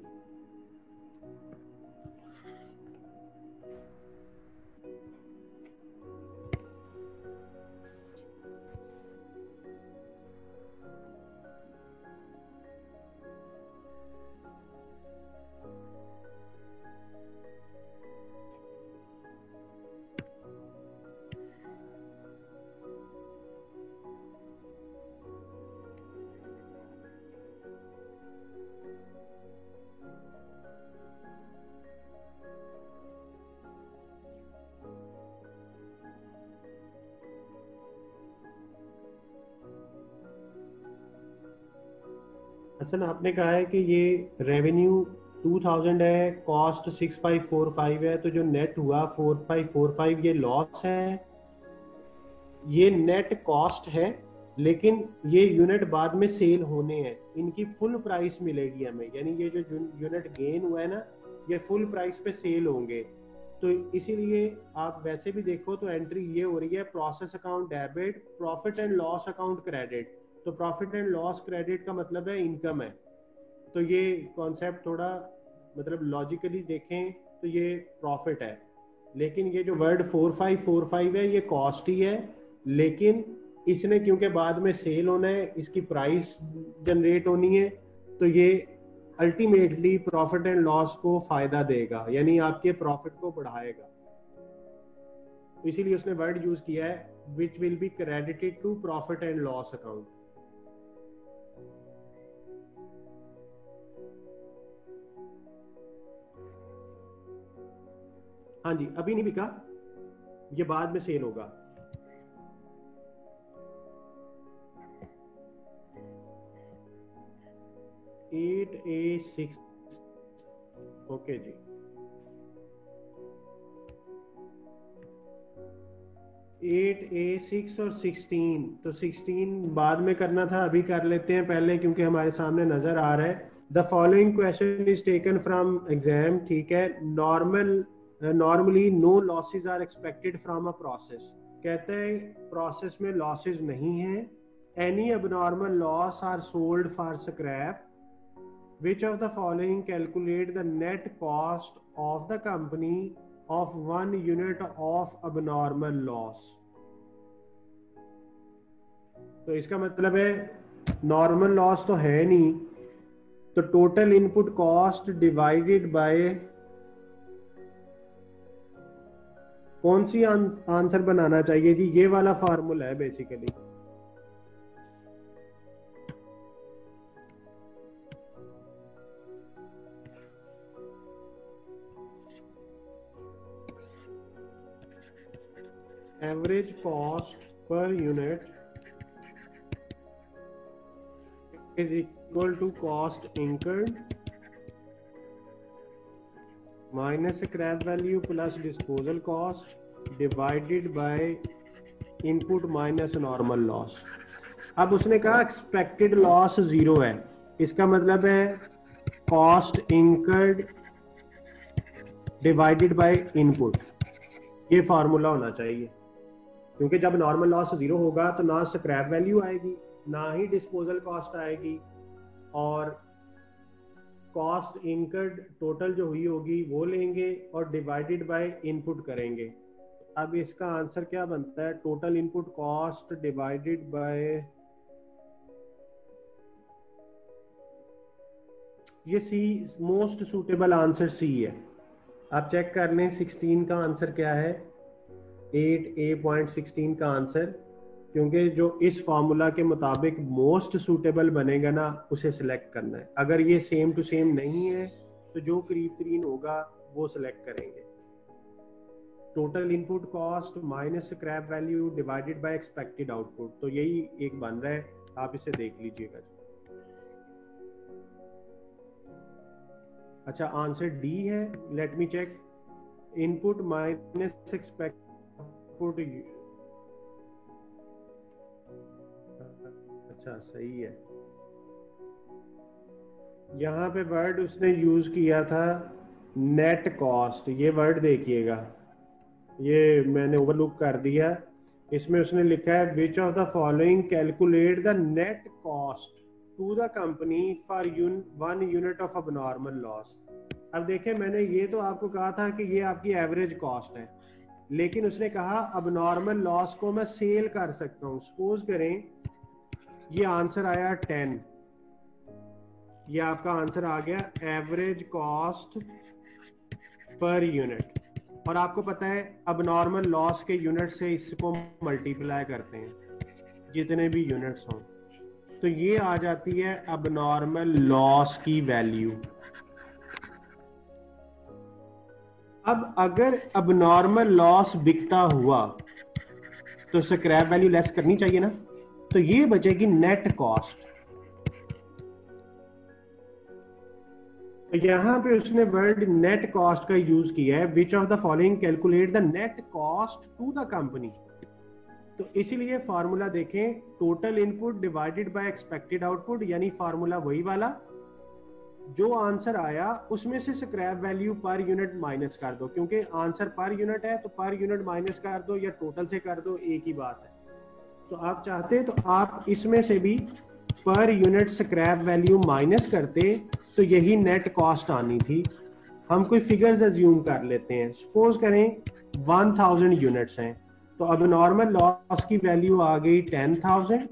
हसन आपने कहा है कि ये रेवेन्यू 2000 है, कॉस्ट 6545 है, तो जो नेट हुआ 4545 ये लॉस है। ये नेट कॉस्ट है, लेकिन ये यूनिट बाद में सेल होने हैं, इनकी फुल प्राइस मिलेगी हमें, यानी ये जो यूनिट गेन हुआ है ना ये फुल प्राइस पे सेल होंगे। तो इसीलिए आप वैसे भी देखो तो एंट्री ये हो रही है process account debit, profit and loss account credit. तो प्रॉफिट एंड लॉस क्रेडिट का मतलब है इनकम है। तो ये कॉन्सेप्ट थोड़ा मतलब लॉजिकली देखें तो ये प्रॉफिट है, लेकिन ये जो वर्ड 4545 है ये कॉस्ट ही है, लेकिन इसने क्योंकि बाद में सेल होना है, इसकी प्राइस जनरेट होनी है, तो ये अल्टीमेटली प्रॉफिट एंड लॉस को फायदा देगा, यानी आपके प्रॉफिट को बढ़ाएगा। इसीलिए उसने वर्ड यूज किया है which will be credited to profit and loss account. हाँ जी अभी नहीं बिका, ये बाद में सेल होगा। एट ए सिक्स ओके जी। एट ए सिक्स और 16, तो 16 बाद में करना था, अभी कर लेते हैं पहले क्योंकि हमारे सामने नजर आ रहा है। The following question is taken from exam, ठीक है। Normally no losses are expected from a process, कहते हैं प्रोसेस में लॉसेज नहीं है। Any abnormal loss are sold for scrap. Which of the following calculate the net cost of the company of 1 unit of abnormal loss? तो इसका मतलब है normal loss तो है नहीं, तो total input cost divided bye कौन सी आंसर बनाना चाहिए जी? ये वाला फार्मूला है basically. Average cost per unit is equal to cost incurred minus scrap value plus disposal cost divided by input minus normal loss। अब उसने कहा एक्सपेक्टेड लॉस 0 है, इसका मतलब है cost incurred divided by input, ये फार्मूला होना चाहिए। क्योंकि जब नॉर्मल लॉस 0 होगा तो ना स्क्रैप वैल्यू आएगी, ना ही डिस्पोजल कॉस्ट आएगी, और कॉस्ट इनकर्ड टोटल जो हुई होगी वो लेंगे और डिवाइडेड बाय इनपुट करेंगे। अब इसका आंसर क्या बनता है? Total input cost divided bye, ये सी मोस्ट सूटेबल आंसर सी है। आप चेक कर लें 16 का आंसर क्या है, 8A.16 का आंसर, क्योंकि जो इस फार्मूला के मुताबिक मोस्ट सूटेबल बनेगा ना उसे सिलेक्ट करना है। अगर ये सेम टू सेम नहीं है तो जो करीब तरीन होगा वो सिलेक्ट करेंगे। Total input cost minus scrap value divided by expected output, तो यही एक बन रहा है, आप इसे देख लीजिएगा। अच्छा आंसर डी है, let me check. Input minus expected output, अच्छा सही है। यहाँ पे वर्ड उसने यूज किया था नेट कॉस्ट, ये वर्ड देखिएगा, ये मैंने ओवरलुक कर दिया। इसमें उसने लिखा है which of the following calculate the net cost to the company for 1 unit of abnormal loss. अब देखें, मैंने ये तो आपको कहा था कि ये आपकी एवरेज कॉस्ट है, लेकिन उसने कहा अबनॉर्मल लॉस को मैं सेल कर सकता हूँ। सपोज करें ये आंसर आया 10, ये आपका आंसर आ गया एवरेज कॉस्ट पर यूनिट, और आपको पता है अबनॉर्मल लॉस के यूनिट से इसको मल्टीप्लाई करते हैं जितने भी यूनिट्स हों, तो ये आ जाती है अबनॉर्मल लॉस की वैल्यू। अब अगर अबनॉर्मल लॉस बिकता हुआ तो स्क्रैप वैल्यू लेस करनी चाहिए ना, तो ये बचेगी नेट कॉस्ट। यहां पे उसने वर्ड नेट कॉस्ट का यूज किया है, which of the following calculate the net cost to the company. तो इसीलिए फार्मूला देखें, total input divided by expected output, यानी फार्मूला वही वाला, जो आंसर आया उसमें से scrap value per unit minus कर दो, क्योंकि आंसर पर यूनिट है तो पर यूनिट माइनस कर दो या टोटल से कर दो, एक ही बात है। तो आप चाहते तो आप इसमें से भी per unit scrap value minus करते, तो यही नेट कॉस्ट आनी थी। हम कोई फिगर्स अज्यूम कर लेते हैं, सपोज करें 1000 यूनिट्स हैं, तो अब नॉर्मल लॉस की वैल्यू आ गई 10,000,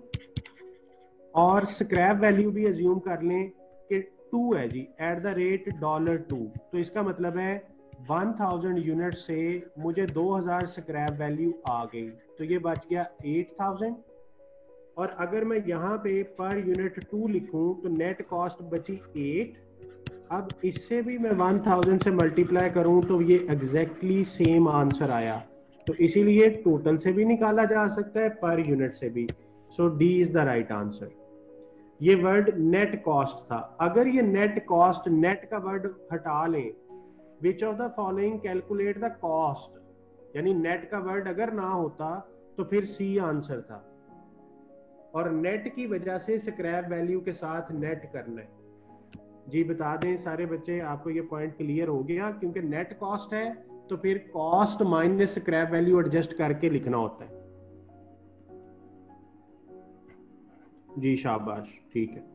और स्क्रैप वैल्यू भी अज्यूम कर लें कि 2 है जी, एट द रेट $2। तो इसका मतलब है 1000 यूनिट से मुझे 2000 स्क्रैप वैल्यू आ गई, तो ये बच गया 8000। और अगर मैं यहाँ पे पर यूनिट 2 लिखूं तो नेट कॉस्ट बची 8। अब इससे भी मैं 1000 से मल्टीप्लाई करूं तो ये एग्जैक्टली सेम आंसर आया, तो इसीलिए टोटल से भी निकाला जा सकता है, पर यूनिट से भी। So D is the right answer. ये वर्ड नेट कॉस्ट था। अगर ये नेट कॉस्ट, नेट का वर्ड हटा लें, which of the following calculate the cost, यानी नेट का वर्ड अगर ना होता तो फिर सी आंसर था, और नेट की वजह से स्क्रैप वैल्यू के साथ नेट करना है। जी बता दें सारे बच्चे, आपको ये पॉइंट क्लियर हो गया, क्योंकि नेट कॉस्ट है तो फिर cost minus scrap value adjust करके लिखना होता है। जी शाबाश, ठीक है।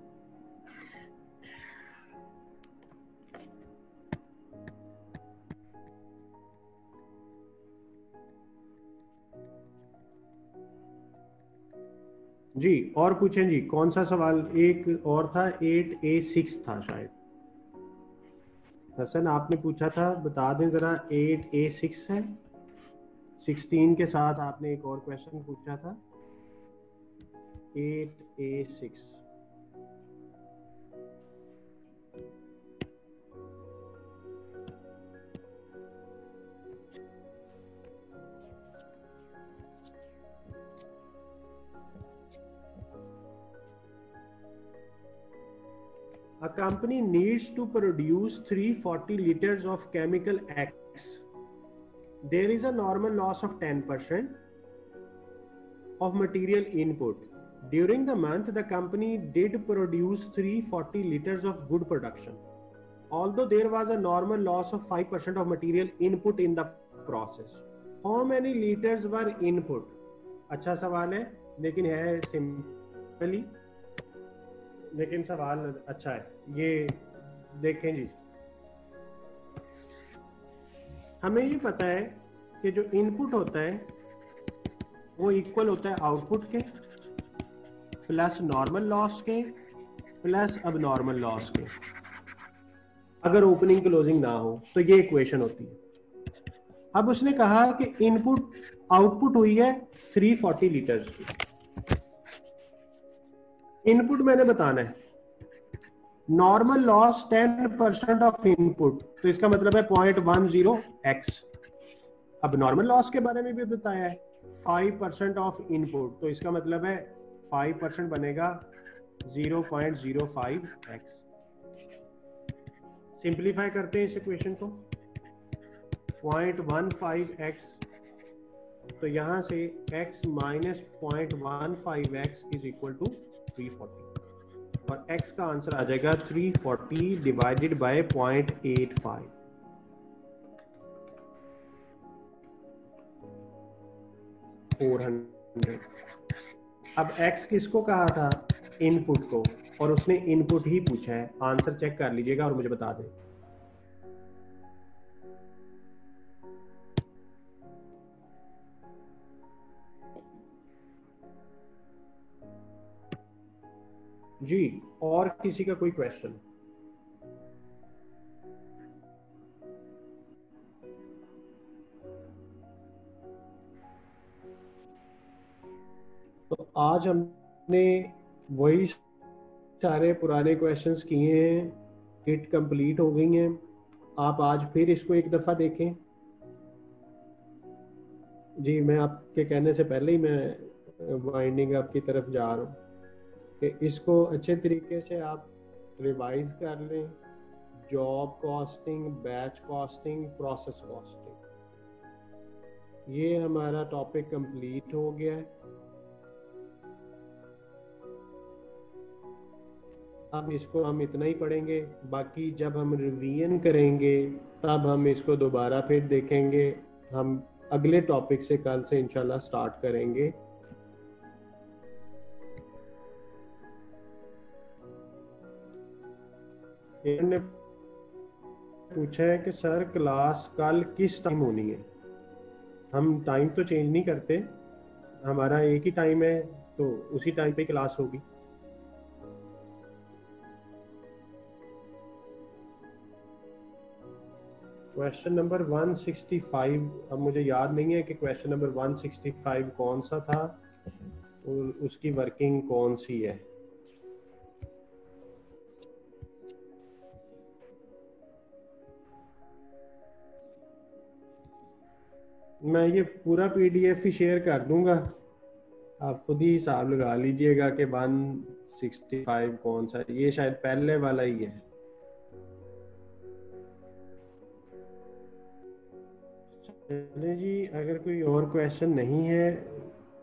जी और पूछें जी, कौन सा सवाल एक और था? 8A6 था शायद। हसन आपने पूछा था, बता दें जरा। 8A6 है, 16 के साथ आपने एक और क्वेश्चन पूछा था। 8A6 A company needs to produce 340 liters of chemical X. There is a normal loss of 10% of material input. During the month, the company did produce 340 liters of good production. Although there was a normal loss of 5% of material input in the process. How many liters were input? अच्छा सवाल है, लेकिन है simply, लेकिन सवाल अच्छा है। ये देखें जी, हमें ये पता है कि जो इनपुट होता है वो इक्वल होता है आउटपुट के प्लस नॉर्मल लॉस के प्लस अब नॉर्मल लॉस के, अगर ओपनिंग क्लोजिंग ना हो तो ये इक्वेशन होती है। अब उसने कहा कि इनपुट आउटपुट हुई है 340 लीटर की, इनपुट मैंने बताना है, नॉर्मल लॉस 10% ऑफ इनपुट, तो इसका मतलब है 0.10x। अब नॉर्मल लॉस के बारे में भी बताया है, 5% ऑफ इनपुट, तो इसका मतलब है 5% बनेगा 0.05x। सिंप्लीफाई करते हैं इस इक्वेशन को, 0.15x, तो यहां से x minus 0.15x is equal to 340, और x का आंसर आ जाएगा 340 डिवाइडेड बाय 0.85, 400। अब x किसको कहा था? इनपुट को, और उसने इनपुट ही पूछा है। आंसर चेक कर लीजिएगा और मुझे बता दें। जी, और किसी का कोई क्वेश्चन? तो आज हमने वही सारे पुराने क्वेश्चंस किए हैं, किट कंप्लीट हो गई हैं। आप आज फिर इसको एक दफ़ा देखें। जी, मैं आपके कहने से पहले ही मैं वाइंडिंग अप की तरफ जा रहा हूँ कि इसको अच्छे तरीके से आप रिवाइज कर लें। Job costing, batch costing, process costing, ये हमारा टॉपिक कंप्लीट हो गया है। अब इसको हम इतना ही पढ़ेंगे, बाकी जब हम रिवीजन करेंगे तब हम इसको दोबारा फिर देखेंगे। हम अगले टॉपिक से कल से इंशाल्लाह स्टार्ट करेंगे। इन्होंने पूछा है कि सर क्लास कल किस टाइम होनी है? हम टाइम तो चेंज नहीं करते, हमारा एक ही टाइम है, तो उसी टाइम पे क्लास होगी। क्वेश्चन नंबर 165, अब मुझे याद नहीं है कि क्वेश्चन नंबर 165 कौन सा था और उसकी वर्किंग कौन सी है। मैं ये पूरा पीडीएफ ही शेयर कर दूंगा, आप खुद ही हिसाब लगा लीजिएगा कि 165 कौन सा। ये शायद पहले वाला ही है। चलिए जी, अगर कोई और क्वेश्चन नहीं है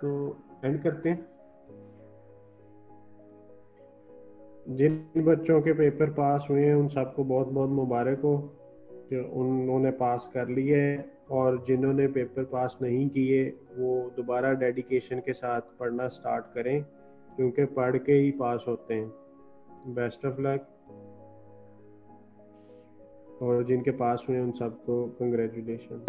तो एंड करते हैं। जिन बच्चों के पेपर पास हुए हैं उन सबको बहुत बहुत मुबारक हो कि उन्होंने पास कर लिए, और जिन्होंने पेपर पास नहीं किए वो दोबारा डेडिकेशन के साथ पढ़ना स्टार्ट करें, क्योंकि पढ़ के ही पास होते हैं। बेस्ट ऑफ लक, और जिनके पास हुए उन सबको कंग्रेचुलेशन।